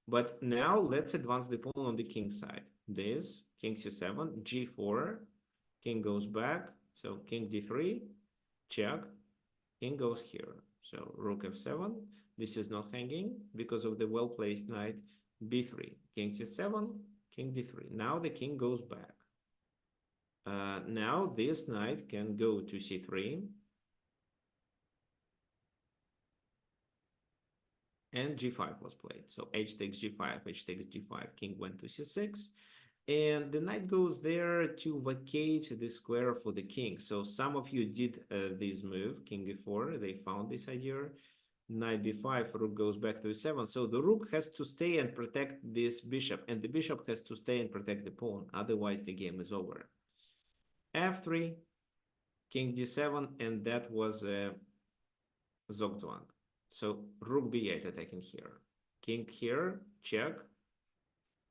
[SPEAKER 1] But now let's advance the pawn on the king side. This king c7, g4, king goes back, so king d3, check, king goes here. So rook f7, this is not hanging because of the well-placed knight, b3, king c7, king d3. Now the king goes back. Now this knight can go to c3, and g5 was played. So h takes g5, h takes g5, king went to c6, and the knight goes there to vacate the square for the king. So some of you did this move, king e4, they found this idea. Knight b5, rook goes back to e7. So the rook has to stay and protect this bishop, and the bishop has to stay and protect the pawn. Otherwise, the game is over. f3, king d7, and that was Zugzwang. So rook b8 attacking here. King here, check.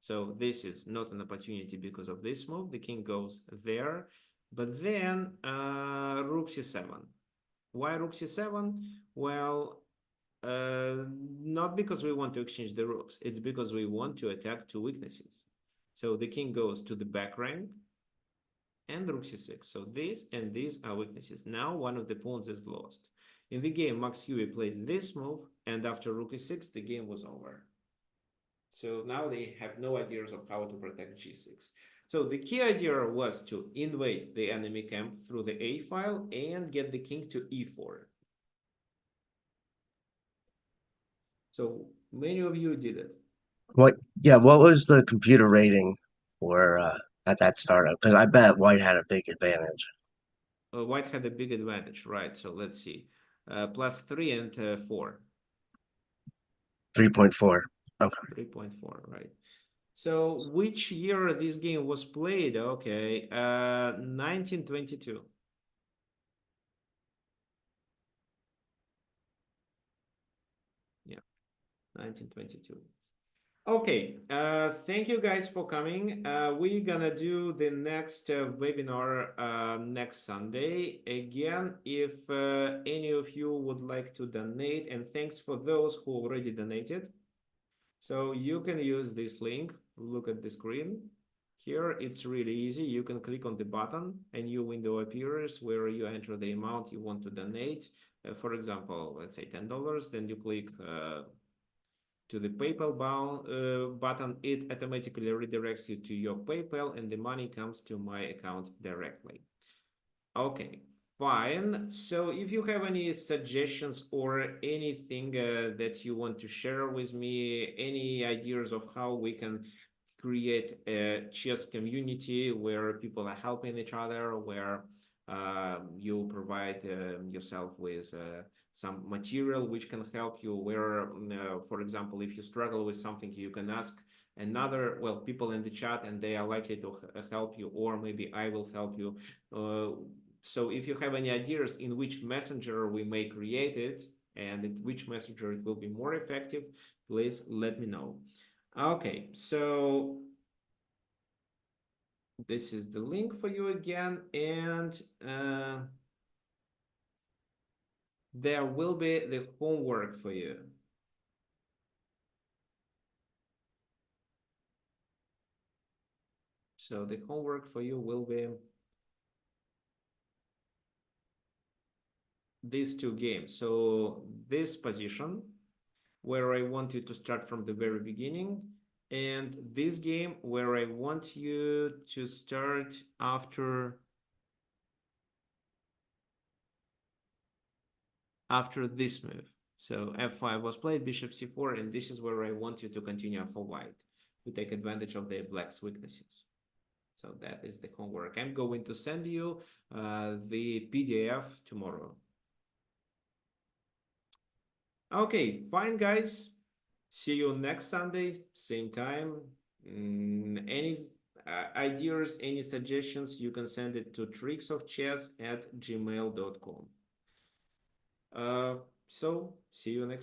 [SPEAKER 1] So this is not an opportunity because of this move. The king goes there. But then rook c7. Why rook c7? Well, not because we want to exchange the rooks. It's because we want to attack two weaknesses. So the king goes to the back rank and rook c6. So this and these are weaknesses. Now one of the pawns is lost. In the game, Max Huey played this move, and after rook e6, the game was over. So now they have no ideas of how to protect g6. So the key idea was to invade the enemy camp through the a file and get the king to e4. So many of you did it.
[SPEAKER 2] What? Yeah. What was the computer rating for at that startup? Because I bet White had a big advantage.
[SPEAKER 1] White had a big advantage, right? So let's see, +3 and 4.
[SPEAKER 2] 3.4. Okay.
[SPEAKER 1] 3.4, right? So which year this game was played? Okay, 1922. Yeah, 1922. Okay, thank you guys for coming. We're gonna do the next webinar next Sunday. Again, if any of you would like to donate, and thanks for those who already donated. So you can use this link, look at the screen. Here, it's really easy. You can click on the button, a new window appears where you enter the amount you want to donate. For example, let's say $10, then you click to the PayPal button. It automatically redirects you to your PayPal and the money comes to my account directly. Okay, fine. So if you have any suggestions or anything that you want to share with me, any ideas of how we can create a chess community where people are helping each other, where you provide yourself with some material which can help you, where, for example, if you struggle with something, you can ask another, well, people in the chat and they are likely to help you, or maybe I will help you. So if you have any ideas in which messenger we may create it, and which messenger it will be more effective, please let me know. Okay, so this is the link for you again, and there will be the homework for you. So the homework for you will be these two games. So this position, where I want you to start from the very beginning, and this game where I want you to start after this move. So f5 was played, bishop c4, and this is where I want you to continue for white to take advantage of the black's weaknesses. So that is the homework. I'm going to send you the PDF tomorrow. Okay, fine, guys. See you next Sunday, same time. Any ideas, any suggestions, you can send it to tricksofchess@gmail.com. So, see you next